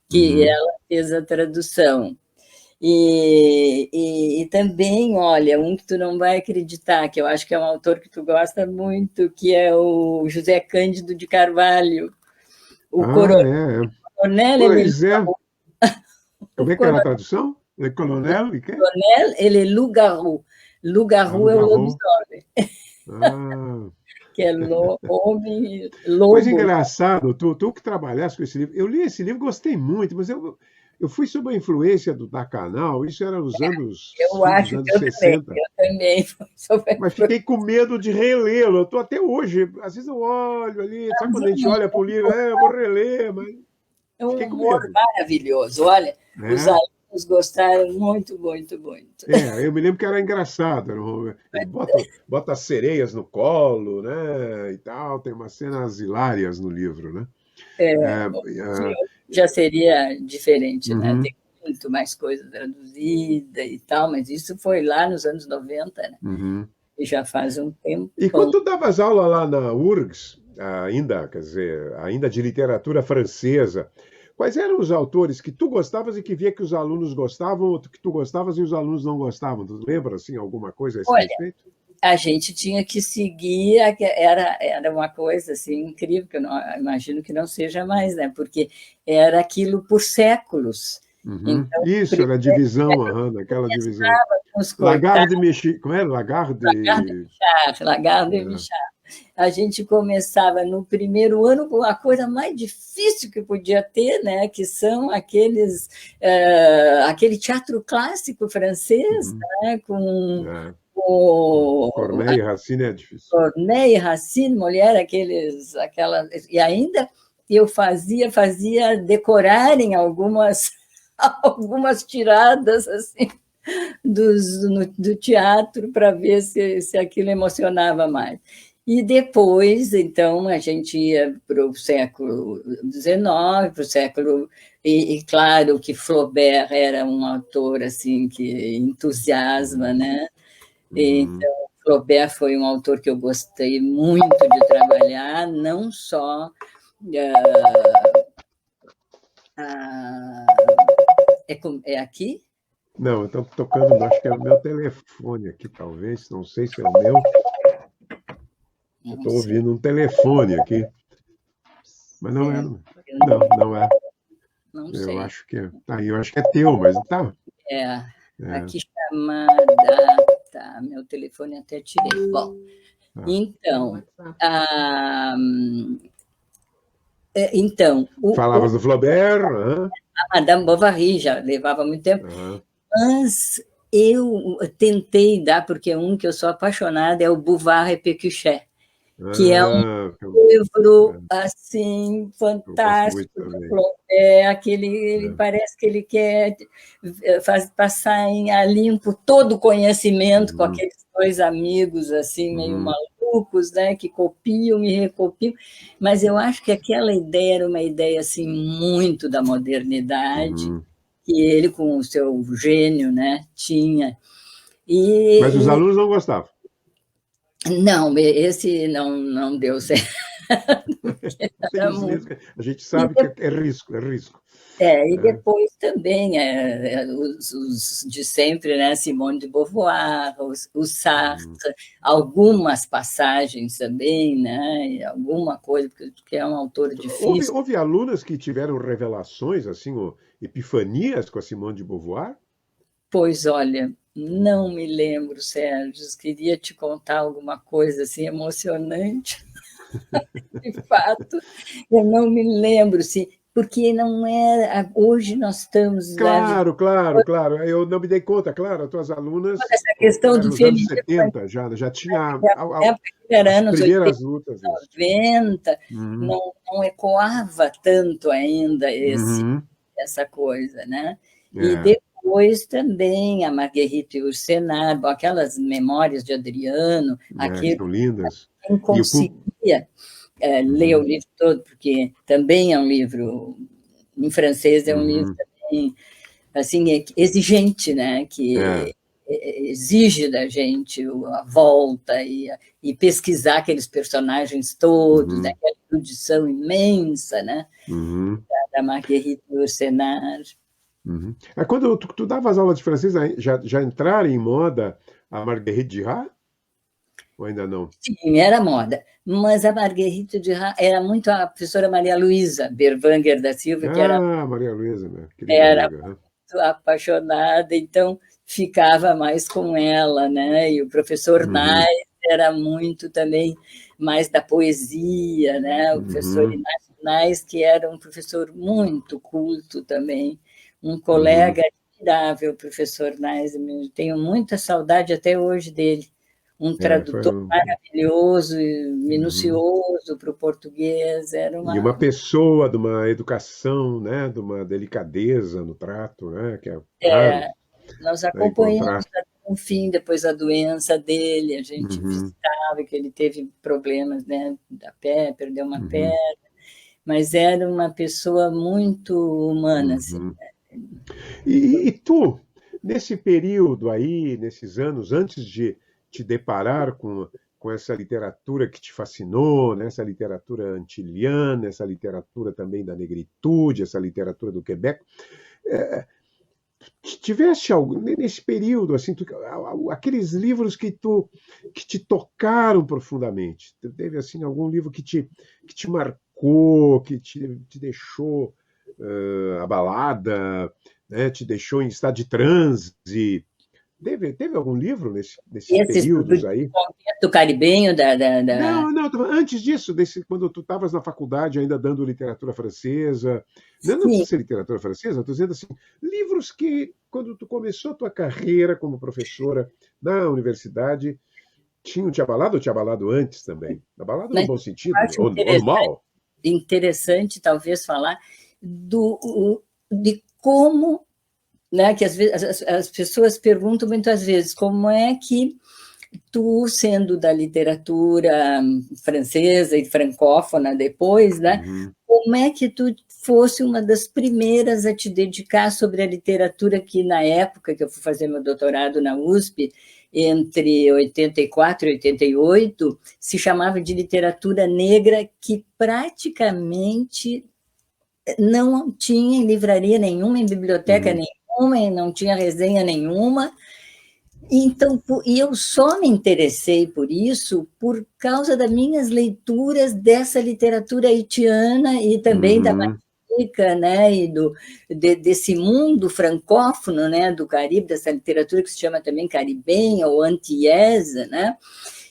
Speaker 2: que
Speaker 1: Uhum.
Speaker 2: ela fez a tradução. E também, olha, um que tu não vai acreditar, que eu acho que é um autor que tu gosta muito, que é o José Cândido de Carvalho, o
Speaker 1: Ah, é, é.
Speaker 2: Coronel
Speaker 1: Pois é.
Speaker 2: o
Speaker 1: Como é que era a tradução? É coronel e quê?
Speaker 2: Coronel, ele é loup-garou.
Speaker 1: Ah,
Speaker 2: Loup-garou é o
Speaker 1: Garro.
Speaker 2: lobisomem,
Speaker 1: Ah.
Speaker 2: que é homem,
Speaker 1: Coisa
Speaker 2: lobo, né?
Speaker 1: engraçada, tu que trabalhaste com esse livro, eu li esse livro, gostei muito, mas eu fui sob a influência da Canal, isso era nos anos,
Speaker 2: Eu
Speaker 1: fim dos
Speaker 2: acho que
Speaker 1: anos 60,
Speaker 2: eu também,
Speaker 1: mas fiquei com medo de relê-lo, eu estou até hoje, às vezes eu olho ali, sabe quando a gente olha para o livro, eu vou reler, mas
Speaker 2: é um
Speaker 1: fiquei com
Speaker 2: humor
Speaker 1: medo.
Speaker 2: maravilhoso. Olha, os
Speaker 1: Né?
Speaker 2: alunos gostaram muito, muito, muito.
Speaker 1: Eu me lembro que era engraçado. Ele bota as sereias no colo, né? E tal. Tem umas cenas hilárias no livro, né? É,
Speaker 2: Sim,
Speaker 1: é,
Speaker 2: já seria diferente, né?
Speaker 1: uhum,
Speaker 2: Tem muito mais coisa traduzida e tal, mas isso foi lá nos anos 90, né?
Speaker 1: uhum.
Speaker 2: E já faz um
Speaker 1: E quando
Speaker 2: tempão.
Speaker 1: tu davas aula lá na URGS, ainda, quer dizer, ainda de literatura francesa, quais eram os autores que tu gostavas e que via que os alunos gostavam, ou que tu gostavas e os alunos não gostavam? Tu lembra, assim, alguma coisa a esse
Speaker 2: Olha,
Speaker 1: respeito?
Speaker 2: a gente tinha que seguir, era uma coisa assim incrível, que eu não, imagino que não seja mais, né? Porque era aquilo por séculos.
Speaker 1: Uhum.
Speaker 2: Então,
Speaker 1: Isso, era a
Speaker 2: primeiro
Speaker 1: divisão, aham, daquela divisão.
Speaker 2: com os
Speaker 1: Lagarde
Speaker 2: cortados,
Speaker 1: Mexi, como é? Lagarde.
Speaker 2: Lagarde e
Speaker 1: É.
Speaker 2: Michel. A gente começava no primeiro ano com a coisa mais difícil que podia ter, né? Que são aquele teatro clássico francês,
Speaker 1: Uhum.
Speaker 2: né? Com
Speaker 1: É.
Speaker 2: o
Speaker 1: Corneille e Racine é difícil.
Speaker 2: Corneille, Racine, mulher, e ainda eu fazia decorarem algumas algumas tiradas assim do teatro para ver se aquilo emocionava mais. E depois, então, a gente ia para o século XIX, para o século. E claro que Flaubert era um autor assim que entusiasma,
Speaker 1: Uhum.
Speaker 2: né? E,
Speaker 1: Uhum.
Speaker 2: então, Flaubert foi um autor que eu gostei muito de trabalhar, não só. É aqui?
Speaker 1: Não, estou tocando, acho que é o meu telefone aqui, talvez, não sei se é o meu. Eu
Speaker 2: Não
Speaker 1: estou
Speaker 2: sei.
Speaker 1: ouvindo um telefone aqui, mas não é.
Speaker 2: É,
Speaker 1: Não,
Speaker 2: eu
Speaker 1: não é.
Speaker 2: não
Speaker 1: Eu
Speaker 2: sei.
Speaker 1: acho que é. Eu acho que é teu, mas tá.
Speaker 2: É,
Speaker 1: É,
Speaker 2: aqui chamada. Tá, meu telefone até tirei. Bom,
Speaker 1: tá.
Speaker 2: então, então
Speaker 1: Falavas do Flaubert?
Speaker 2: a Madame Bovary já levava muito tempo,
Speaker 1: Aham.
Speaker 2: mas eu tentei dar, porque um que eu sou apaixonada é o Bouvard et Pécuchet, que é um livro assim
Speaker 1: Eu gosto muito
Speaker 2: fantástico do
Speaker 1: também.
Speaker 2: Flaubert, aquele ele
Speaker 1: É.
Speaker 2: parece que ele quer passar a limpo todo o conhecimento com
Speaker 1: Uhum.
Speaker 2: aqueles dois amigos assim meio
Speaker 1: Uhum.
Speaker 2: malucos, né, que copiam e recopiam, mas eu acho que aquela ideia era uma ideia assim muito da modernidade
Speaker 1: Uhum.
Speaker 2: que ele com o seu gênio, né, tinha.
Speaker 1: Mas os
Speaker 2: E
Speaker 1: alunos não gostavam.
Speaker 2: não, esse não deu certo.
Speaker 1: Tem
Speaker 2: Era
Speaker 1: os
Speaker 2: muito.
Speaker 1: riscos. A gente
Speaker 2: E
Speaker 1: sabe que é risco, é risco.
Speaker 2: E
Speaker 1: Né?
Speaker 2: depois também os de sempre, né? Simone de Beauvoir, o
Speaker 1: Uhum.
Speaker 2: Sartre, algumas passagens também, né? Alguma coisa, porque é um autor
Speaker 1: Houve,
Speaker 2: difícil.
Speaker 1: houve alunas que tiveram revelações, assim, epifanias com a Simone de Beauvoir?
Speaker 2: Pois olha, não me lembro, Sérgio. Queria te contar alguma coisa assim emocionante. De fato, eu não me lembro, sim, porque não é. Hoje nós estamos lá vivendo
Speaker 1: Claro, claro, claro. Eu não me dei conta, claro, as tuas alunas
Speaker 2: essa questão
Speaker 1: eram
Speaker 2: do
Speaker 1: nos anos
Speaker 2: feminismo.
Speaker 1: 70 já tinha
Speaker 2: Na época que era
Speaker 1: as
Speaker 2: anos 80,
Speaker 1: primeiras lutas disso.
Speaker 2: 90,
Speaker 1: Uhum,
Speaker 2: não ecoava tanto ainda
Speaker 1: uhum,
Speaker 2: essa coisa, né? E
Speaker 1: é,
Speaker 2: depois também a Marguerite Yourcenar, bom, aquelas memórias de Adriano,
Speaker 1: que
Speaker 2: aquele
Speaker 1: são lindas.
Speaker 2: quem
Speaker 1: E o
Speaker 2: conseguia ler o
Speaker 1: uhum,
Speaker 2: livro todo, porque também é um livro, em francês, é um livro
Speaker 1: uhum,
Speaker 2: também, assim, exigente, né?
Speaker 1: é,
Speaker 2: Que exige da gente a volta e pesquisar aqueles personagens todos, né?
Speaker 1: uhum,
Speaker 2: Aquela erudição imensa, né?
Speaker 1: uhum,
Speaker 2: Da Marguerite Yourcenar.
Speaker 1: uhum. Quando tu davas aula de francês, já entraram em moda a Marguerite Duras? Ou ainda não?
Speaker 2: Sim, era moda. Mas a Marguerite Duras era muito a professora Maria Luísa Berwanger da Silva, que
Speaker 1: Ah, Maria Luísa, minha querida
Speaker 2: era
Speaker 1: amiga. Aham.
Speaker 2: apaixonada, então ficava mais com ela, né? E o professor Nais
Speaker 1: Uhum,
Speaker 2: era muito também mais da poesia, né? O professor
Speaker 1: uhum,
Speaker 2: Inácio Nais, que era um professor muito culto também, um colega
Speaker 1: uhum.
Speaker 2: admirável, o professor Nais, eu tenho muita saudade até hoje dele. Um
Speaker 1: Foi
Speaker 2: tradutor maravilhoso,
Speaker 1: uhum.
Speaker 2: minucioso para o português, era
Speaker 1: E uma
Speaker 2: uma.
Speaker 1: pessoa de uma educação, né, de uma delicadeza no trato, né, que é raro,
Speaker 2: É, nós
Speaker 1: né,
Speaker 2: acompanhamos
Speaker 1: encontrar.
Speaker 2: até o fim, depois a doença dele, a gente
Speaker 1: Uhum,
Speaker 2: visitava, que ele teve problemas, né, da pé, perdeu uma
Speaker 1: uhum,
Speaker 2: perna, mas era uma pessoa muito humana, assim.
Speaker 1: uhum. E tu, nesse período aí, nesses anos, antes de te deparar com essa literatura que te fascinou, né, essa literatura antiliana, essa literatura também da negritude, essa literatura do Quebec, tiveste algo nesse período assim, aqueles livros que te tocaram profundamente? Teve assim algum livro que te marcou, te deixou abalada, né? Te deixou em estado de transe? Teve algum livro nesses
Speaker 2: Esse
Speaker 1: períodos aí?
Speaker 2: do caribenho,
Speaker 1: Não, não, antes disso, quando tu estavas na faculdade ainda dando literatura francesa, não
Speaker 2: sim,
Speaker 1: precisa ser literatura francesa, estou dizendo assim, livros que, quando tu começou a tua carreira como professora na universidade, tinham te abalado ou te abalado antes também? Abalado no
Speaker 2: mas
Speaker 1: bom
Speaker 2: eu
Speaker 1: sentido,
Speaker 2: acho
Speaker 1: ou no mal?
Speaker 2: interessante talvez falar de como, né, que às vezes as pessoas perguntam muitas vezes como é que tu, sendo da literatura francesa e francófona depois, né,
Speaker 1: Uhum,
Speaker 2: como é que tu fosse uma das primeiras a te dedicar sobre a literatura que, na época que eu fui fazer meu doutorado na USP, entre 84 e 88, se chamava de literatura negra, que praticamente não tinha em livraria nenhuma, em biblioteca
Speaker 1: uhum,
Speaker 2: nenhuma, e não tinha resenha nenhuma. Então, e eu só me interessei por isso por causa das minhas leituras dessa literatura haitiana e também da
Speaker 1: uhum,
Speaker 2: Martinica, né, e desse mundo francófono, né, do Caribe, dessa literatura que se chama também caribenha ou antiesa, né?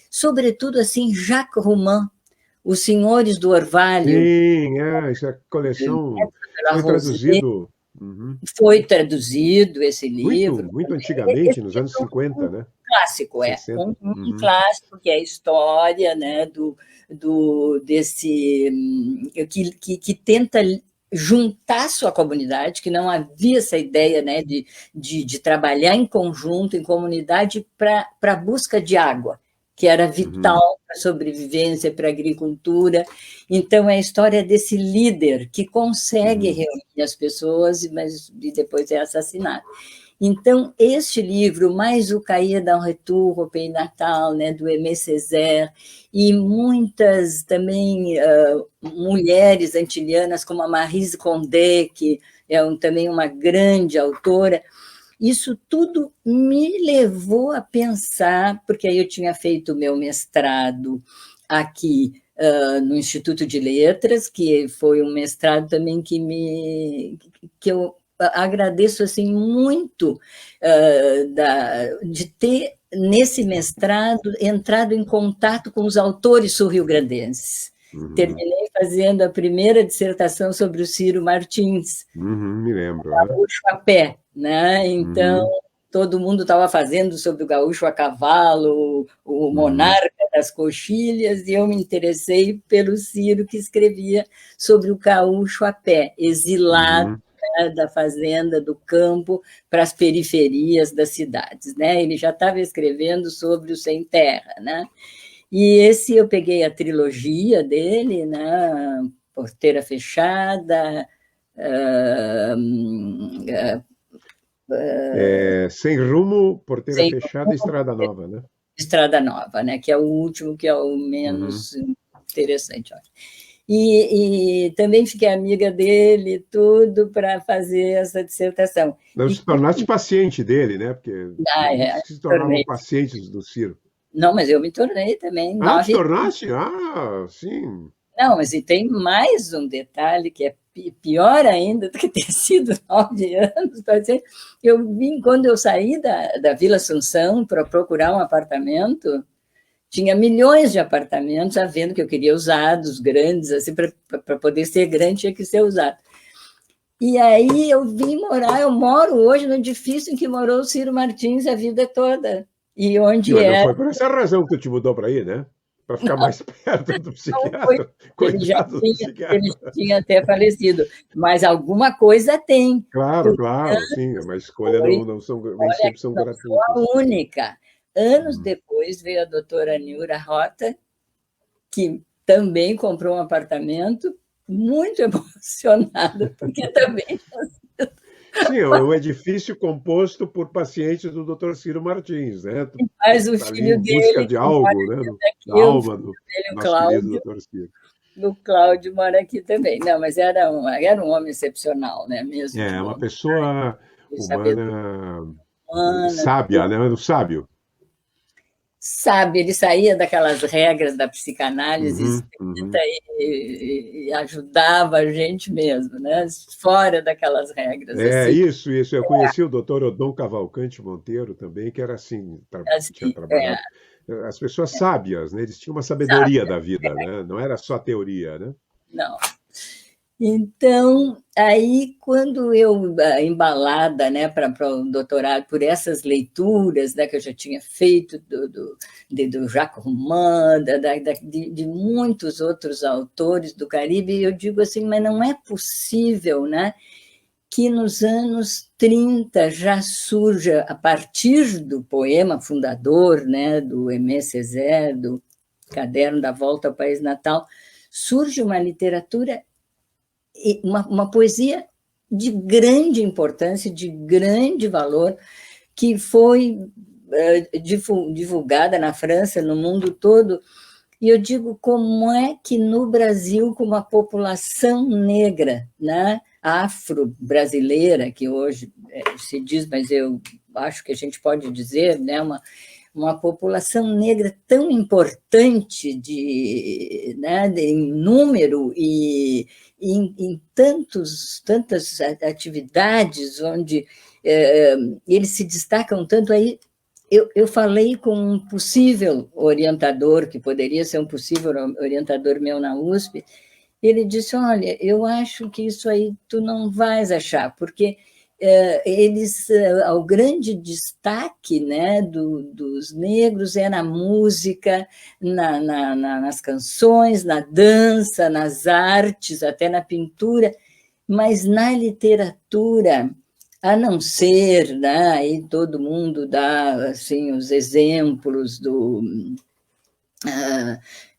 Speaker 2: Sobretudo assim Jacques Roumain, Os Senhores do Orvalho,
Speaker 1: sim, essa coleção
Speaker 2: pela
Speaker 1: foi
Speaker 2: Rosé,
Speaker 1: traduzido uhum,
Speaker 2: foi traduzido esse livro.
Speaker 1: muito
Speaker 2: Esse
Speaker 1: antigamente, nos anos
Speaker 2: livro
Speaker 1: 50, né?
Speaker 2: clássico,
Speaker 1: 60.
Speaker 2: um
Speaker 1: Uhum,
Speaker 2: clássico que é a história, né, desse que tenta juntar sua comunidade, que não havia essa ideia, né, de trabalhar em conjunto, em comunidade, para a busca de água, que era
Speaker 1: uhum,
Speaker 2: vital para a sobrevivência, para a agricultura. Então, é a história desse líder que consegue
Speaker 1: uhum,
Speaker 2: reunir as pessoas, mas e depois é assassinado. Então, este livro, mais o Cahiers d'un Retour au Pays Natal, né, do Aimé Césaire, e muitas também mulheres antilianas, como a Maryse Condé, que é também uma grande autora, isso tudo me levou a pensar, porque aí eu tinha feito o meu mestrado aqui no Instituto de Letras, que foi um mestrado também que eu agradeço assim, muito de ter, nesse mestrado, entrado em contato com os autores sul-riograndenses. Terminei fazendo a primeira dissertação sobre o Ciro Martins,
Speaker 1: Me lembro.
Speaker 2: gaúcho a pé, né? Então, todo mundo estava fazendo sobre o gaúcho a cavalo, o monarca das coxilhas, e eu me interessei pelo Ciro, que escrevia sobre o gaúcho a pé, exilado, né, da fazenda, do campo, para as periferias das cidades, né? Ele já estava escrevendo sobre o sem terra, né? E esse eu peguei a trilogia dele, né? Porteira Fechada,
Speaker 1: Sem Rumo, Porteira
Speaker 2: Sem
Speaker 1: Fechada e Estrada Nova, né?
Speaker 2: Estrada Nova, né? Que é o último, que é o menos interessante. E também fiquei amiga dele, tudo, para fazer essa dissertação.
Speaker 1: Não se tornaste paciente dele, né? Porque muitos se tornavam pacientes do Ciro.
Speaker 2: Não, mas eu me tornei também.
Speaker 1: Ah, te tornaste? Ah, sim.
Speaker 2: Não, mas e tem mais um detalhe que é pior ainda do que ter sido 9 anos. Quando eu saí da Vila Assunção para procurar um apartamento, tinha milhões de apartamentos, havendo que eu queria usados, grandes, assim, para poder ser grande tinha que ser usado. E aí eu moro hoje no edifício em que morou o Ciro Martins a vida toda. E onde
Speaker 1: mas não foi por essa razão que tu te mudou para aí, né? Para ficar mais perto do psiquiatra. Coitado do psiquiatra.
Speaker 2: Ele tinha até falecido. Mas alguma coisa tem.
Speaker 1: Claro, sim. Mas escolha nem sempre são gratuitas.
Speaker 2: Não foi a única. Anos depois veio a doutora Nilra Rota, que também comprou um apartamento, muito emocionada, porque também...
Speaker 1: Sim, é um edifício composto por pacientes do Dr. Ciro Martins, né?
Speaker 2: Mas o filho
Speaker 1: em busca
Speaker 2: dele,
Speaker 1: de algo, né? Da alma do nosso querido Dr. Ciro.
Speaker 2: O Cláudio mora aqui também. Não, mas era um homem excepcional, né? Mesmo.
Speaker 1: Uma pessoa humana, sábia, né? Um sábio.
Speaker 2: Sabe, ele saía daquelas regras da psicanálise estrita e ajudava a gente mesmo, né? Fora daquelas regras.
Speaker 1: Isso. Eu conheci o doutor Odon Cavalcante Monteiro também, que era assim, tinha trabalhado. As pessoas sábias, né? Eles tinham uma sabedoria da vida, né? Não era só teoria, né?
Speaker 2: Não. Então, aí, quando eu, embalada, né, para o doutorado, por essas leituras, né, que eu já tinha feito do Jacques Roman, de muitos outros autores do Caribe, eu digo assim, mas não é possível, né, que nos anos 30 já surja, a partir do poema fundador, né, do Aimé Césaire, do Caderno da Volta ao País Natal, surge uma literatura, uma poesia de grande importância, de grande valor, que foi divulgada na França, no mundo todo. E eu digo, como é que no Brasil, com uma população negra, né, afro-brasileira, que hoje se diz, mas eu acho que a gente pode dizer, né, uma população negra tão importante em número e em tantas atividades onde eles se destacam tanto. Aí eu falei com um possível orientador, que poderia ser um possível orientador meu na USP, ele disse, olha, eu acho que isso aí tu não vais achar, porque o grande destaque, né, dos negros é na música, nas canções, na dança, nas artes, até na pintura, mas na literatura, a não ser, né, aí todo mundo dá assim, os exemplos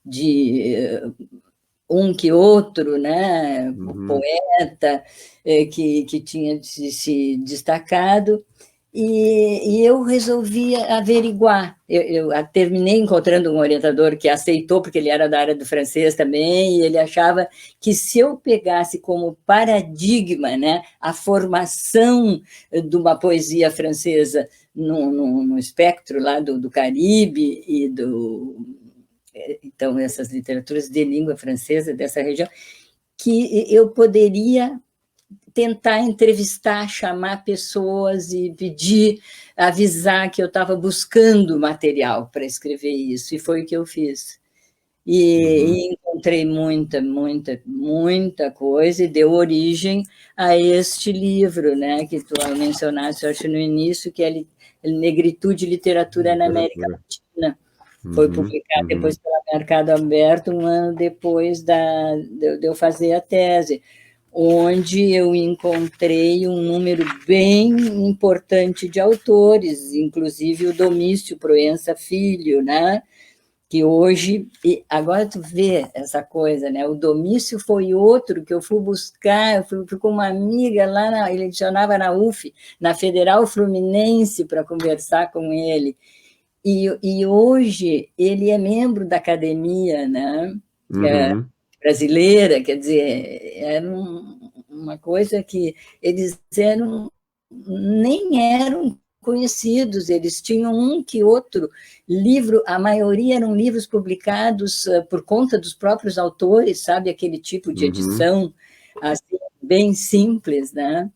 Speaker 2: de um que outro, né, poeta que tinha se destacado, e eu resolvi averiguar. Eu terminei encontrando um orientador que aceitou, porque ele era da área do francês também, e ele achava que se eu pegasse como paradigma, né, a formação de uma poesia francesa no espectro lá do Caribe e então, essas literaturas de língua francesa dessa região, que eu poderia tentar entrevistar, chamar pessoas e pedir, avisar que eu estava buscando material para escrever isso, e foi o que eu fiz. E encontrei muita coisa, e deu origem a este livro, né, que tu mencionaste, eu acho, no início, que é Negritude e Literatura na América Latina. Foi publicado depois pela Mercado Aberto, um ano depois de eu fazer a tese, onde eu encontrei um número bem importante de autores, inclusive o Domício Proença Filho, né? Que hoje, e agora tu vê essa coisa, né? O Domício foi outro que eu fui buscar, eu fui com uma amiga lá, ele lecionava na UF, na Federal Fluminense, para conversar com ele. E hoje ele é membro da academia, né? Brasileira, quer dizer, era uma coisa que eles nem eram conhecidos, eles tinham um que outro livro, a maioria eram livros publicados por conta dos próprios autores, sabe, aquele tipo de edição, assim, bem simples, né?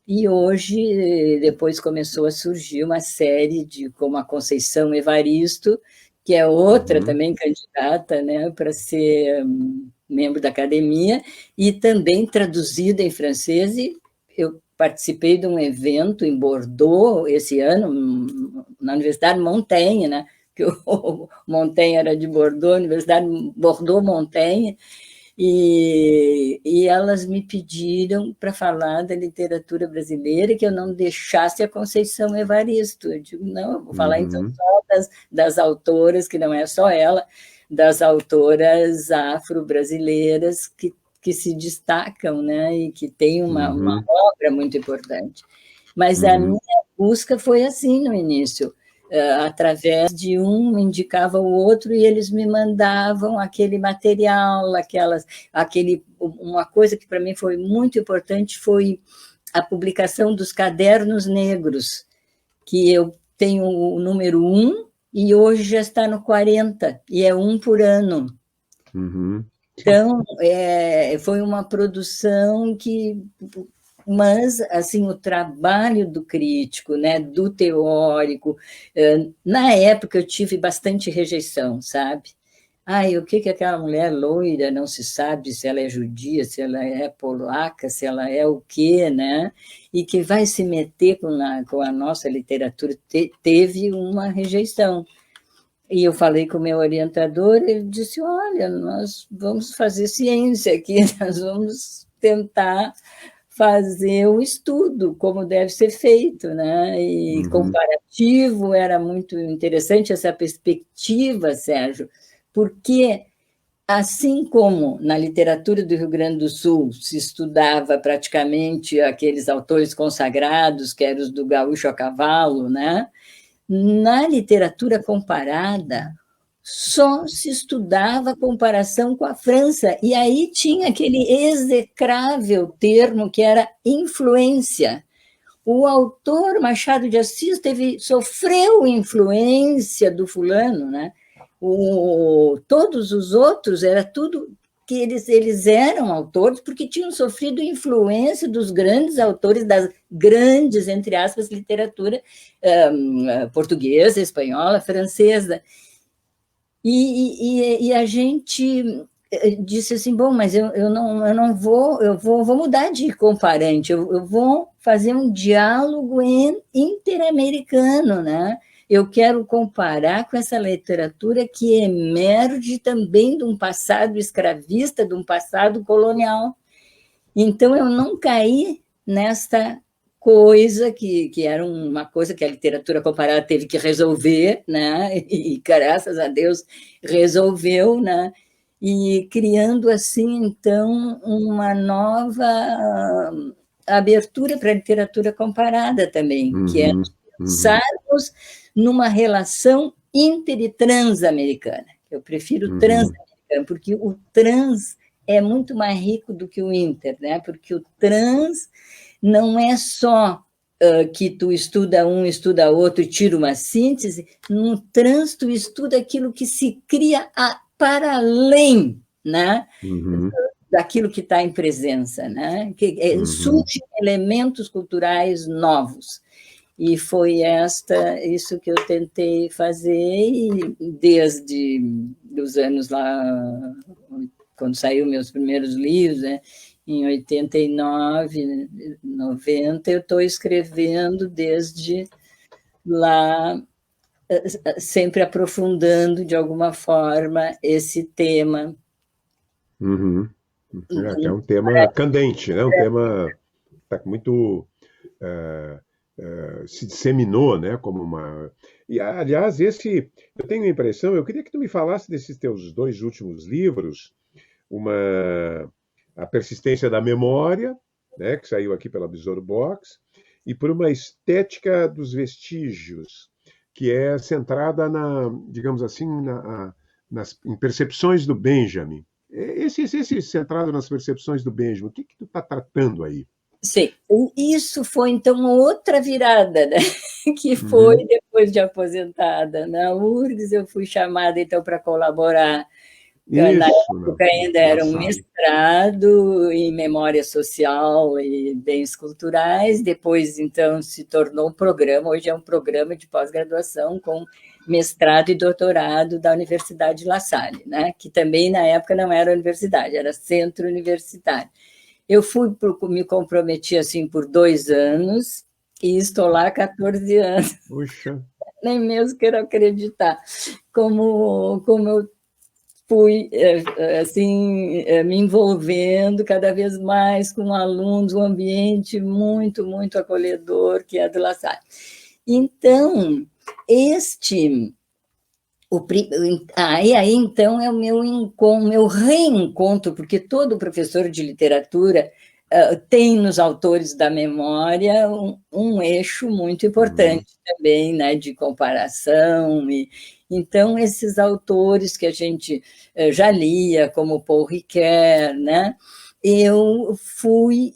Speaker 2: E hoje, depois começou a surgir uma série como a Conceição Evaristo, que é outra também candidata, né, para ser membro da academia, e também traduzida em francês, e eu participei de um evento em Bordeaux esse ano, na Universidade Montaigne, né, que o Montaigne era de Bordeaux, Universidade Bordeaux-Montaigne, e elas me pediram para falar da literatura brasileira, que eu não deixasse a Conceição Evaristo. Eu digo, não, eu vou falar então só das autoras, que não é só ela, das autoras afro-brasileiras que se destacam, né, e que têm uma obra muito importante. Mas a minha busca foi assim no início, através de um indicava o outro e eles me mandavam aquele material, uma coisa que para mim foi muito importante foi a publicação dos Cadernos Negros, que eu tenho o número 1 e hoje já está no 40, e é um por ano. Então, foi uma produção que... Mas, assim, o trabalho do crítico, né, do teórico, na época eu tive bastante rejeição, sabe? Ai, o que aquela mulher loira não se sabe se ela é judia, se ela é polaca, se ela é o quê, né? E que vai se meter com a nossa literatura, teve uma rejeição. E eu falei com o meu orientador, ele disse, olha, nós vamos fazer ciência aqui, nós vamos tentar fazer o estudo, como deve ser feito, né? E comparativo, era muito interessante essa perspectiva, Sérgio, porque, assim como na literatura do Rio Grande do Sul se estudava praticamente aqueles autores consagrados, que eram os do Gaúcho a Cavalo, né? Na literatura comparada, só se estudava a comparação com a França, e aí tinha aquele execrável termo que era influência. O autor Machado de Assis sofreu influência do fulano, né? Todos os outros, era tudo que eles eram autores porque tinham sofrido influência dos grandes autores, das grandes, entre aspas, literatura portuguesa, espanhola, francesa. E a gente disse assim, bom, mas eu não vou, eu vou mudar de comparante, eu vou fazer um diálogo interamericano, né? Eu quero comparar com essa literatura que emerge também de um passado escravista, de um passado colonial. Então, eu não caí nesta coisa que era uma coisa que a literatura comparada teve que resolver, né? E graças a Deus resolveu, né? E criando assim, então, uma nova abertura para a literatura comparada também, que é pensarmos numa relação inter e transamericana. Eu prefiro transamericana, porque o trans é muito mais rico do que o inter, né? Porque o trans não é só que tu estuda um, estuda outro e tira uma síntese, no trans tu estuda aquilo que se cria para além, né? daquilo que está em presença, né? Surgem elementos culturais novos. E foi isso que eu tentei fazer, e desde os anos lá, quando saiu meus primeiros livros, né, em 89, 90, eu estou escrevendo desde lá, sempre aprofundando de alguma forma esse tema.
Speaker 1: É um tema candente, né? Um tema que está muito se disseminou, né? Como uma. E, aliás, eu tenho a impressão, eu queria que tu me falasse desses teus dois últimos livros, A Persistência da Memória, né? Que saiu aqui pela Besouro Box, e por uma estética dos vestígios, que é centrada digamos assim, em percepções do Benjamin. Esse centrado nas percepções do Benjamin, o que tu está tratando aí?
Speaker 2: Sim, isso foi então outra virada, né? Que foi depois de aposentada na URGS, eu fui chamada então para colaborar. Na época ainda era um mestrado em memória social e bens culturais, depois então se tornou um programa, hoje é um programa de pós-graduação com mestrado e doutorado da Universidade La Salle, né? Que também na época não era universidade, era centro universitário. Eu me comprometi assim por 2 anos e estou lá há 14 anos.
Speaker 1: Puxa.
Speaker 2: Nem mesmo quero acreditar como eu fui assim me envolvendo cada vez mais com alunos, um ambiente muito, muito acolhedor que é do La Salle. Então, aí então é o meu reencontro, porque todo professor de literatura tem nos autores da memória um eixo muito importante também, né, de comparação. Então, esses autores que a gente já lia, como Paul Ricoeur, né, eu fui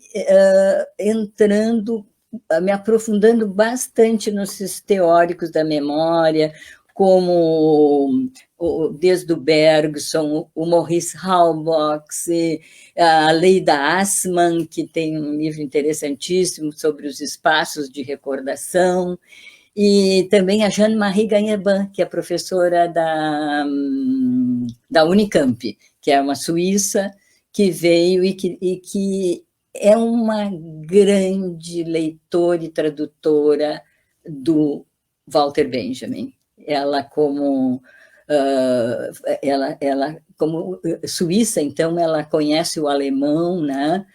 Speaker 2: me aprofundando bastante nos teóricos da memória, como desde o Bergson, o Maurice Halbach, a Leida Assmann, que tem um livro interessantíssimo sobre os espaços de recordação, e também a Jeanne-Marie Gagneban, que é professora da Unicamp, que é uma suíça que veio e que é uma grande leitora e tradutora do Walter Benjamin. Ela como suíça, então ela conhece o alemão, né?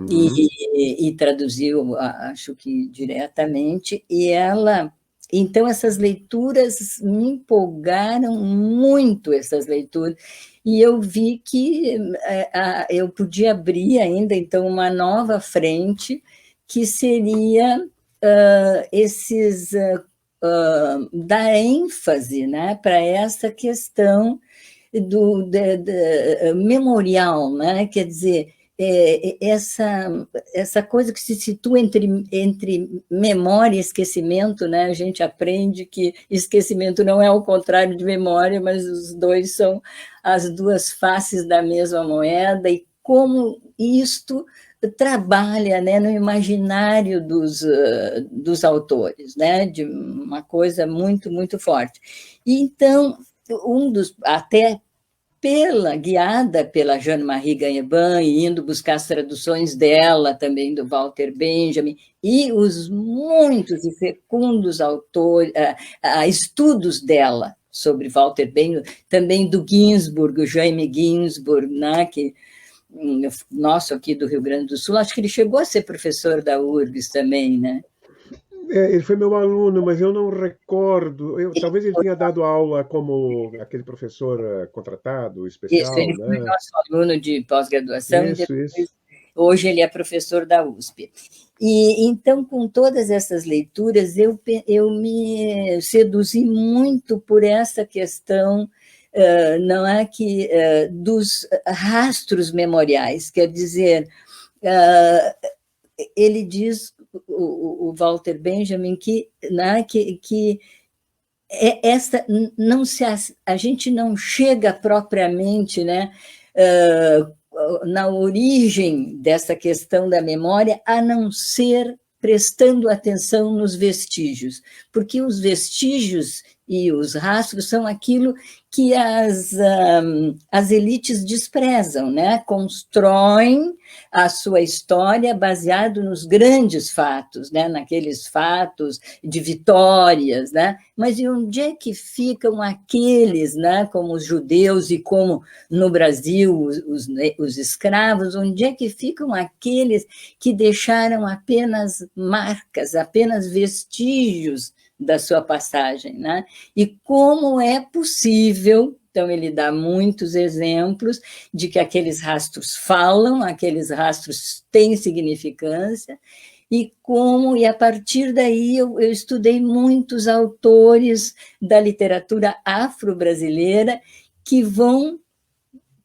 Speaker 2: E traduziu, acho que diretamente, então essas leituras me empolgaram muito, essas leituras, e eu vi que eu podia abrir ainda então uma nova frente, que seria dar ênfase, né, para essa questão memorial, né? Quer dizer, essa coisa que se situa entre memória e esquecimento, né? A gente aprende que esquecimento não é o contrário de memória, mas os dois são as duas faces da mesma moeda, e como isto trabalha, né, no imaginário dos autores, né, de uma coisa muito, muito forte. E então, até guiada pela Jeanne-Marie Gagneban, e indo buscar as traduções dela, também do Walter Benjamin, e os muitos e fecundos estudos dela sobre Walter Benjamin, também do Ginsburg, o Jaime Ginsburg, né, nosso aqui do Rio Grande do Sul, acho que ele chegou a ser professor da URGS também, né?
Speaker 1: Ele foi meu aluno, mas eu não recordo. Talvez ele tenha dado aula como aquele professor contratado, especial.
Speaker 2: Isso, ele foi nosso aluno de pós-graduação,
Speaker 1: isso.
Speaker 2: Hoje ele é professor da USP. E então, com todas essas leituras, eu me seduzi muito por essa questão, não é que dos rastros memoriais, quer dizer, ele diz, o Walter Benjamin, que a gente não chega propriamente, né, na origem dessa questão da memória, a não ser prestando atenção nos vestígios, porque os vestígios e os rastros são aquilo que as elites desprezam, né? Constroem a sua história baseado nos grandes fatos, né? Naqueles fatos de vitórias, né? Mas e onde é que ficam aqueles, né? Como os judeus e como no Brasil os escravos, onde é que ficam aqueles que deixaram apenas marcas, apenas vestígios da sua passagem, né? E como é possível, então ele dá muitos exemplos de que aqueles rastros falam, aqueles rastros têm significância, e a partir daí eu estudei muitos autores da literatura afro-brasileira que vão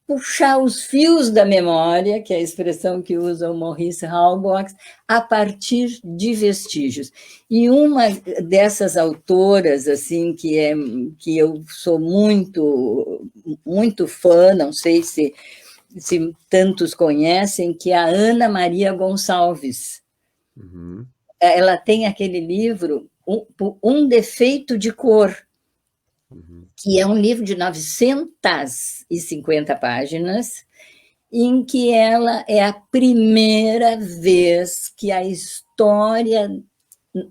Speaker 2: puxar os fios da memória, que é a expressão que usa o Maurice Halbwachs, a partir de vestígios. E uma dessas autoras, assim, que eu sou muito fã, não sei se tantos conhecem, que é a Ana Maria Gonçalves.
Speaker 1: Uhum.
Speaker 2: Ela tem aquele livro, Um Defeito de Cor, que é um livro de 950 páginas, em que ela é a primeira vez que a história,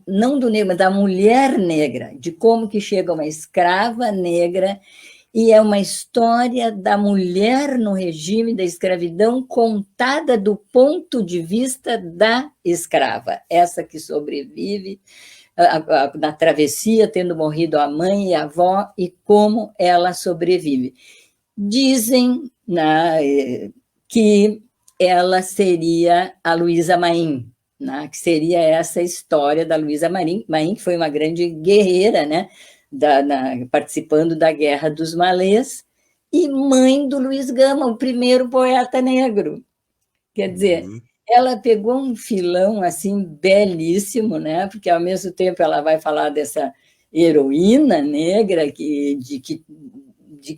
Speaker 2: não do negro, mas da mulher negra, de como que chega uma escrava negra, e é uma história da mulher no regime da escravidão contada do ponto de vista da escrava, essa que sobrevive na travessia, tendo morrido a mãe e a avó, e como ela sobrevive. Dizem, né, que ela seria a Luísa Maim, né, que seria essa história da Luísa Maim, que foi uma grande guerreira, né, participando da Guerra dos Malês, e mãe do Luiz Gama, o primeiro poeta negro. Quer dizer, ela pegou um filão assim belíssimo, né? Porque ao mesmo tempo ela vai falar dessa heroína negra de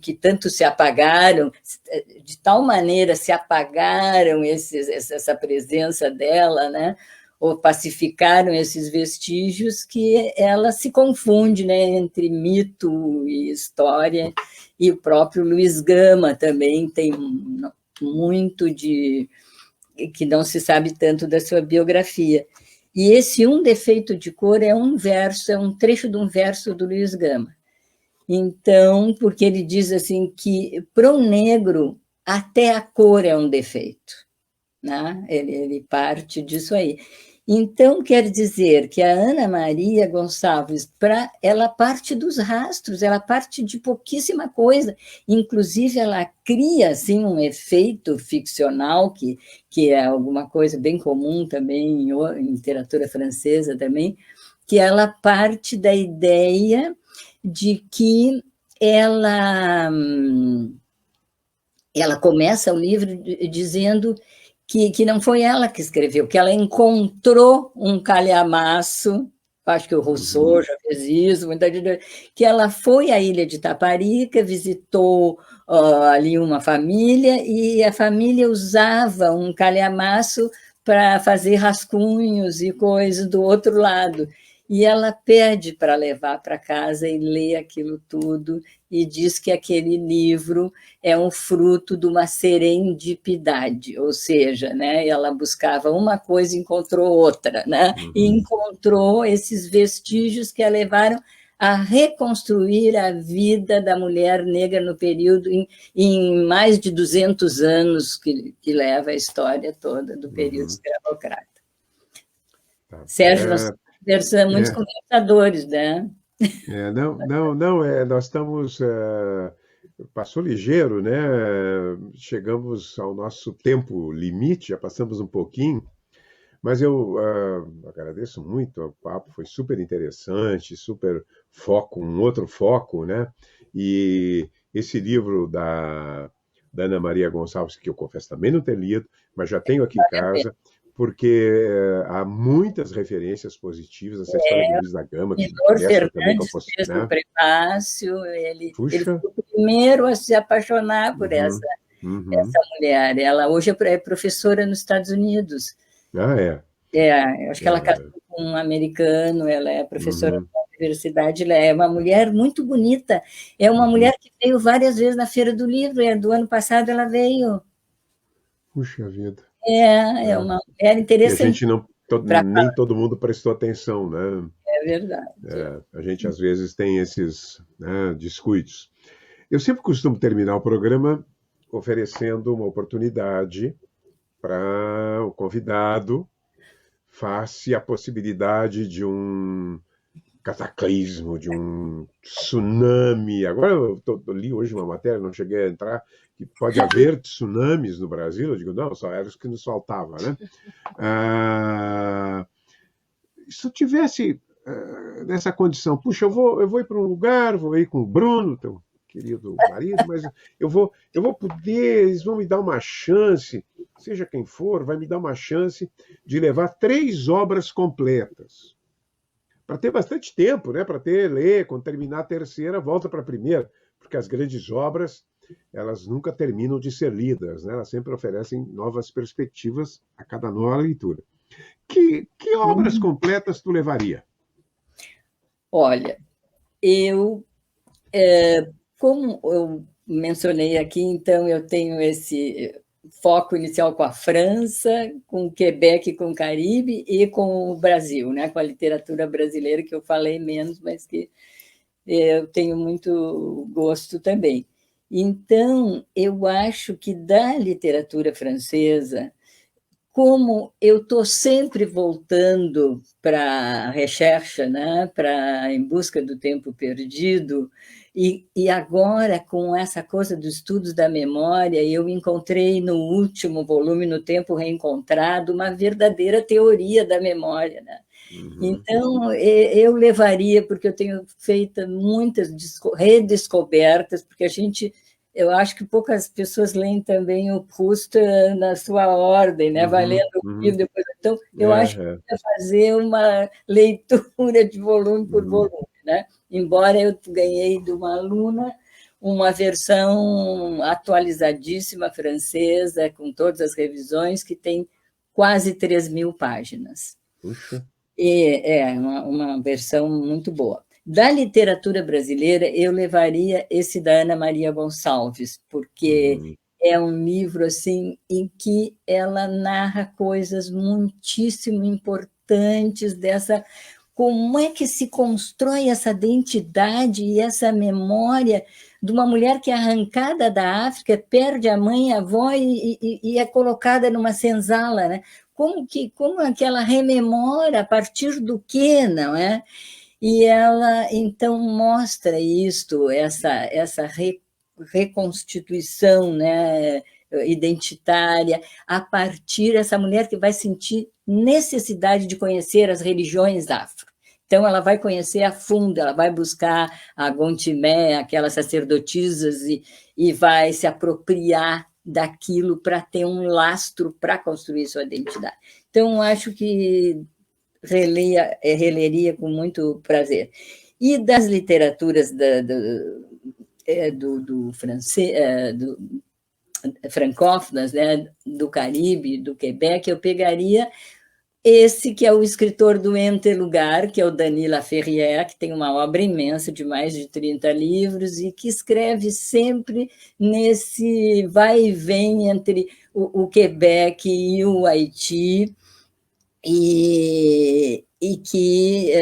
Speaker 2: que tanto se apagaram, de tal maneira se apagaram essa presença dela, né? Ou pacificaram esses vestígios, que ela se confunde, né, entre mito e história, e o próprio Luiz Gama também tem muito que não se sabe tanto da sua biografia. E esse Um Defeito de Cor é um trecho de um verso do Luiz Gama. Então, porque ele diz assim que para o negro até a cor é um defeito, né? Ele parte disso aí. Então, quer dizer que a Ana Maria Gonçalves, ela parte dos rastros, ela parte de pouquíssima coisa, inclusive ela cria assim, um efeito ficcional, que é alguma coisa bem comum também em literatura francesa também, que ela parte da ideia de que ela começa o livro dizendo que não foi ela que escreveu, que ela encontrou um calhamaço, acho que o Rousseau já fez isso, que ela foi à ilha de Taparica, visitou ali uma família, e a família usava um calhamaço para fazer rascunhos e coisas do outro lado. E ela pede para levar para casa e ler aquilo tudo, e diz que aquele livro é um fruto de uma serendipidade, ou seja, né, ela buscava uma coisa e encontrou outra, né, e encontrou esses vestígios que a levaram a reconstruir a vida da mulher negra no período, em mais de 200 anos que leva a história toda do período escravocrata. Sérgio, nós conversamos muitos conversadores, né?
Speaker 1: Não, nós estamos... passou ligeiro, né? Chegamos ao nosso tempo limite, já passamos um pouquinho, mas eu agradeço muito, o papo foi super interessante, super foco, um outro foco, né? E esse livro da Ana Maria Gonçalves, que eu confesso também não ter lido, mas já tenho aqui em casa, porque há muitas referências positivas, essa história do Luiz da Gama, que interessa também com você,
Speaker 2: né? No prefácio, ele foi o primeiro a se apaixonar por essa
Speaker 1: Uhum.
Speaker 2: essa mulher. Ela hoje é professora nos Estados Unidos.
Speaker 1: Ah, é.
Speaker 2: Eu acho que ela casou
Speaker 1: É.
Speaker 2: com um americano, ela é professora
Speaker 1: Uhum.
Speaker 2: da universidade, ela é uma mulher muito bonita. É uma mulher
Speaker 1: Uhum.
Speaker 2: que veio várias vezes na Feira do Livro, do ano passado ela veio.
Speaker 1: Puxa vida.
Speaker 2: É
Speaker 1: É.
Speaker 2: uma mulher
Speaker 1: E a
Speaker 2: interessante
Speaker 1: gente não,
Speaker 2: para
Speaker 1: nem todo mundo prestou atenção, né?
Speaker 2: é verdade.
Speaker 1: É, a gente às vezes tem esses, né, descuidos. Eu sempre costumo terminar o programa oferecendo uma oportunidade para o convidado face à possibilidade de um cataclismo, de um tsunami. Agora eu li hoje uma matéria, não cheguei a entrar, que pode haver tsunamis no Brasil. Eu digo, não, só era os que nos faltava, né? Ah, se eu tivesse nessa condição, puxa, eu vou ir para um lugar, vou ir com o Bruno, teu querido marido, mas eu vou poder, eles vão me dar uma chance, seja quem for, vai me dar uma chance de levar 3 obras completas. Para ter bastante tempo, né? Para ler, quando terminar a terceira, volta para a primeira, porque as grandes obras, elas nunca terminam de ser lidas, né? Elas sempre oferecem novas perspectivas a cada nova leitura. Que obras completas tu levaria?
Speaker 2: Olha, eu, como eu mencionei aqui, então eu tenho esse foco inicial com a França, com o Quebec, com o Caribe e com o Brasil, né? Com a literatura brasileira, que eu falei menos, mas que eu tenho muito gosto também. Então, eu acho que da literatura francesa, como eu estou sempre voltando para a recherche, né, para em busca do tempo perdido, e agora com essa coisa dos estudos da memória, eu encontrei no último volume, No Tempo Reencontrado, uma verdadeira teoria da memória, né?
Speaker 1: Uhum.
Speaker 2: Então, eu levaria, porque eu tenho feito muitas redescobertas, porque eu acho que poucas pessoas leem também o Proust na sua ordem, né? Vai
Speaker 1: Uhum.
Speaker 2: lendo o livro
Speaker 1: Uhum.
Speaker 2: depois. Então, eu acho que
Speaker 1: É, é.
Speaker 2: eu ia fazer uma leitura de volume por
Speaker 1: Uhum.
Speaker 2: volume, né? Embora eu ganhei de uma aluna uma versão atualizadíssima francesa, com todas as revisões, que tem quase 3.000 páginas.
Speaker 1: Puxa.
Speaker 2: É uma versão muito boa. Da literatura brasileira, eu levaria esse da Ana Maria Gonçalves, porque
Speaker 1: Uhum.
Speaker 2: é um livro assim em que ela narra coisas muitíssimo importantes dessa como é que se constrói essa identidade e essa memória de uma mulher que é arrancada da África, perde a mãe, a avó e é colocada numa senzala, né? Como é que ela rememora a partir do quê, não é? E ela então mostra isto, essa reconstituição, né, identitária, a partir dessa mulher que vai sentir necessidade de conhecer as religiões afro. Então, ela vai conhecer a fundo, ela vai buscar a Gontimé, aquelas sacerdotisas, e vai se apropriar daquilo para ter um lastro para construir sua identidade. Então, acho que releria com muito prazer. E das literaturas do francês, francófonas, né, do Caribe, do Quebec, eu pegaria esse que é o escritor do Entelugar, que é o Denis Laferrière, que tem uma obra imensa de mais de 30 livros e que escreve sempre nesse vai e vem entre o Quebec e o Haiti, e que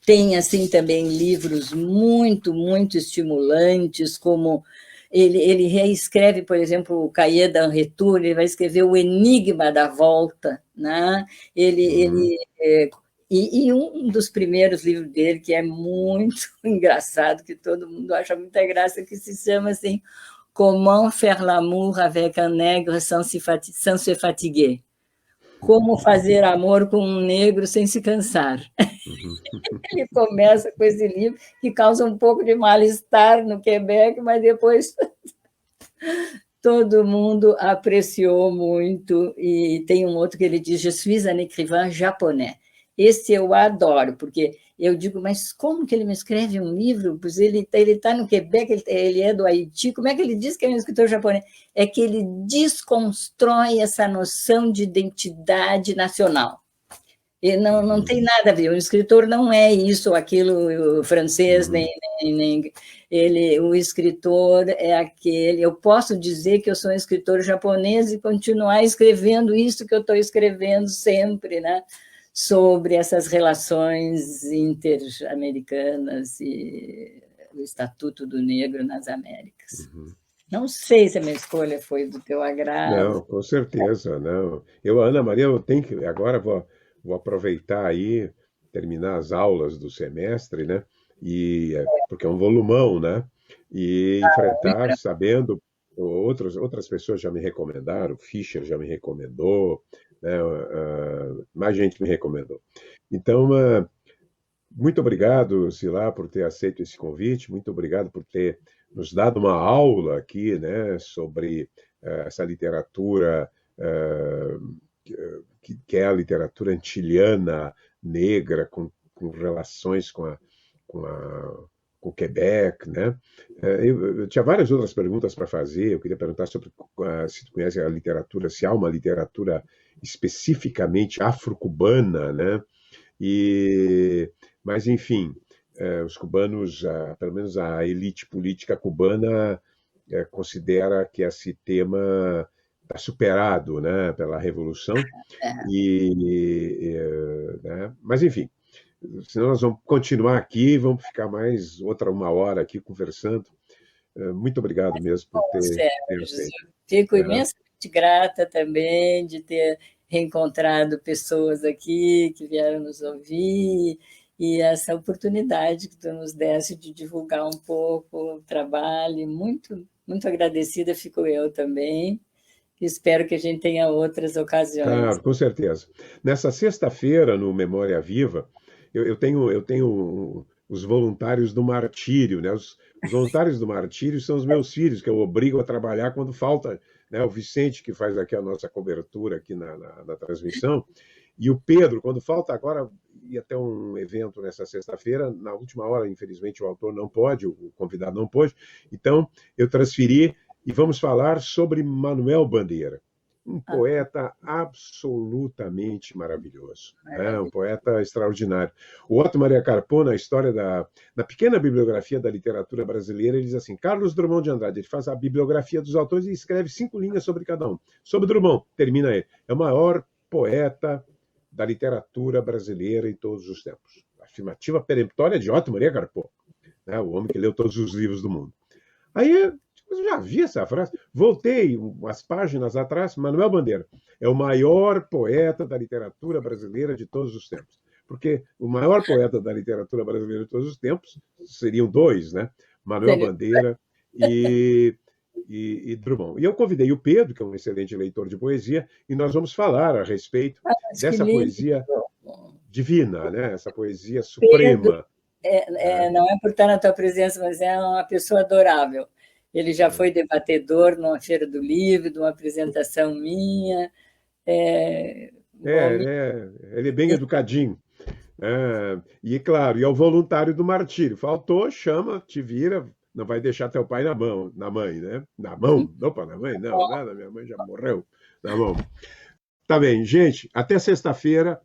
Speaker 2: tem assim também livros muito, muito estimulantes, como ele reescreve, por exemplo, o Cahiers d'un Retour, ele vai escrever o Enigma da Volta, né?
Speaker 1: Uhum.
Speaker 2: E um dos primeiros livros dele, que é muito engraçado, que todo mundo acha muita graça, que se chama assim, Comment faire l'amour avec un nègre sans se fatiguer. Como fazer amor com um negro sem se cansar.
Speaker 1: Uhum.
Speaker 2: Ele começa com esse livro que causa um pouco de mal-estar no Quebec, mas depois todo mundo apreciou muito. E tem um outro que ele diz: Je suis un écrivain japonais. esse eu adoro, porque eu digo, mas como que ele me escreve um livro? Pois ele tá no Quebec, ele é do Haiti, como é que ele diz que é um escritor japonês? É que ele desconstrói essa noção de identidade nacional. E não tem nada a ver, o escritor não é isso ou aquilo, o francês, nem ele, o escritor é aquele... Eu posso dizer que eu sou um escritor japonês e continuar escrevendo isso que eu estou escrevendo sempre, né? Sobre essas relações interamericanas e o Estatuto do Negro nas Américas. Não sei se a minha escolha foi do teu agrado.
Speaker 1: Não, com certeza, não. Ana Maria, eu tenho que agora vou aproveitar aí, terminar as aulas do semestre, né? Porque é um volumão, né? E enfrentar, sabendo, outras pessoas já me recomendaram, o Fischer já me recomendou, né? Mais gente me recomendou. Então, muito obrigado, Zilá, por ter aceito esse convite, muito obrigado por ter nos dado uma aula aqui, né, sobre essa literatura que é a literatura antiliana negra, com relações com o Quebec, né? Eu tinha várias outras perguntas para fazer. Eu queria perguntar sobre se tu conhece a literatura, se há uma literatura especificamente afro-cubana, né? Mas, enfim, os cubanos, pelo menos a elite política cubana, considera que esse tema está superado, né, pela Revolução. Né? Mas, enfim, senão nós vamos continuar aqui, vamos ficar mais uma hora aqui conversando. Muito obrigado mesmo por ter
Speaker 2: feito. Fico imensamente grata também de ter reencontrado pessoas aqui que vieram nos ouvir e essa oportunidade que tu nos desse de divulgar um pouco o trabalho. Muito, muito agradecida fico eu também. Espero que a gente tenha outras ocasiões.
Speaker 1: Claro, com certeza. Nessa sexta-feira, no Memória Viva, eu tenho os voluntários do martírio, né? Os voluntários do martírio são os meus filhos, que eu obrigo a trabalhar quando falta, né? O Vicente, que faz aqui a nossa cobertura aqui na transmissão, e o Pedro, quando falta agora, ia ter um evento nessa sexta-feira, na última hora, infelizmente, o autor não pode, o convidado não pôde, então eu transferi e vamos falar sobre Manuel Bandeira, um poeta absolutamente maravilhoso, né? Um poeta extraordinário. O Otto Maria Carpo, na história na pequena bibliografia da literatura brasileira, ele diz assim, Carlos Drummond de Andrade, ele faz a bibliografia dos autores e escreve 5 linhas sobre cada um. Sobre Drummond, termina ele, é o maior poeta da literatura brasileira em todos os tempos. Afirmativa peremptória de Otto Maria Carpo, né? O homem que leu todos os livros do mundo. Aí, eu já vi essa frase. Voltei umas páginas atrás. Manuel Bandeira é o maior poeta da literatura brasileira de todos os tempos. Porque o maior poeta da literatura brasileira de todos os tempos seriam 2, né? Manuel Bandeira e Drummond. E eu convidei o Pedro, que é um excelente leitor de poesia, e nós vamos falar a respeito dessa poesia divina, né? Essa poesia suprema.
Speaker 2: Não é por estar na tua presença, mas é uma pessoa adorável. Ele já foi debatedor numa feira do livro, de uma apresentação minha.
Speaker 1: Ele é bem educadinho. E, claro, é o voluntário do martírio. Faltou, chama, te vira, não vai deixar teu pai na mãe, né? Na mão? Opa, na mãe? Não, nada, minha mãe já morreu. Na mão. Tá bem, gente, até sexta-feira.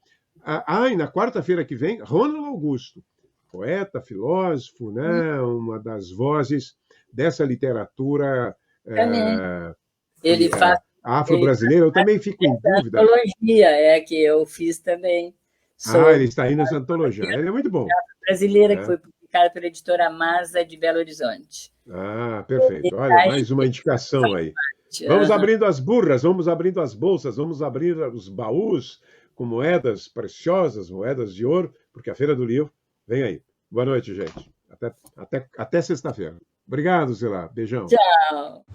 Speaker 1: E na quarta-feira que vem, Ronald Augusto, poeta, filósofo, né? Uma das vozes dessa literatura
Speaker 2: ele faz
Speaker 1: afro-brasileira. Eu também fico em dúvida.
Speaker 2: Antologia que eu fiz também.
Speaker 1: Ele está aí nessa antologia. Ele é muito bom.
Speaker 2: Brasileira, que foi publicada pela editora Masa de Belo Horizonte.
Speaker 1: Perfeito. Olha, mais uma indicação aí. Vamos abrindo as burras, vamos abrindo as bolsas, vamos abrir os baús com moedas preciosas, moedas de ouro, porque a Feira do Livro vem aí. Boa noite, gente. Até sexta-feira. Obrigado, Zilá. Beijão.
Speaker 2: Tchau.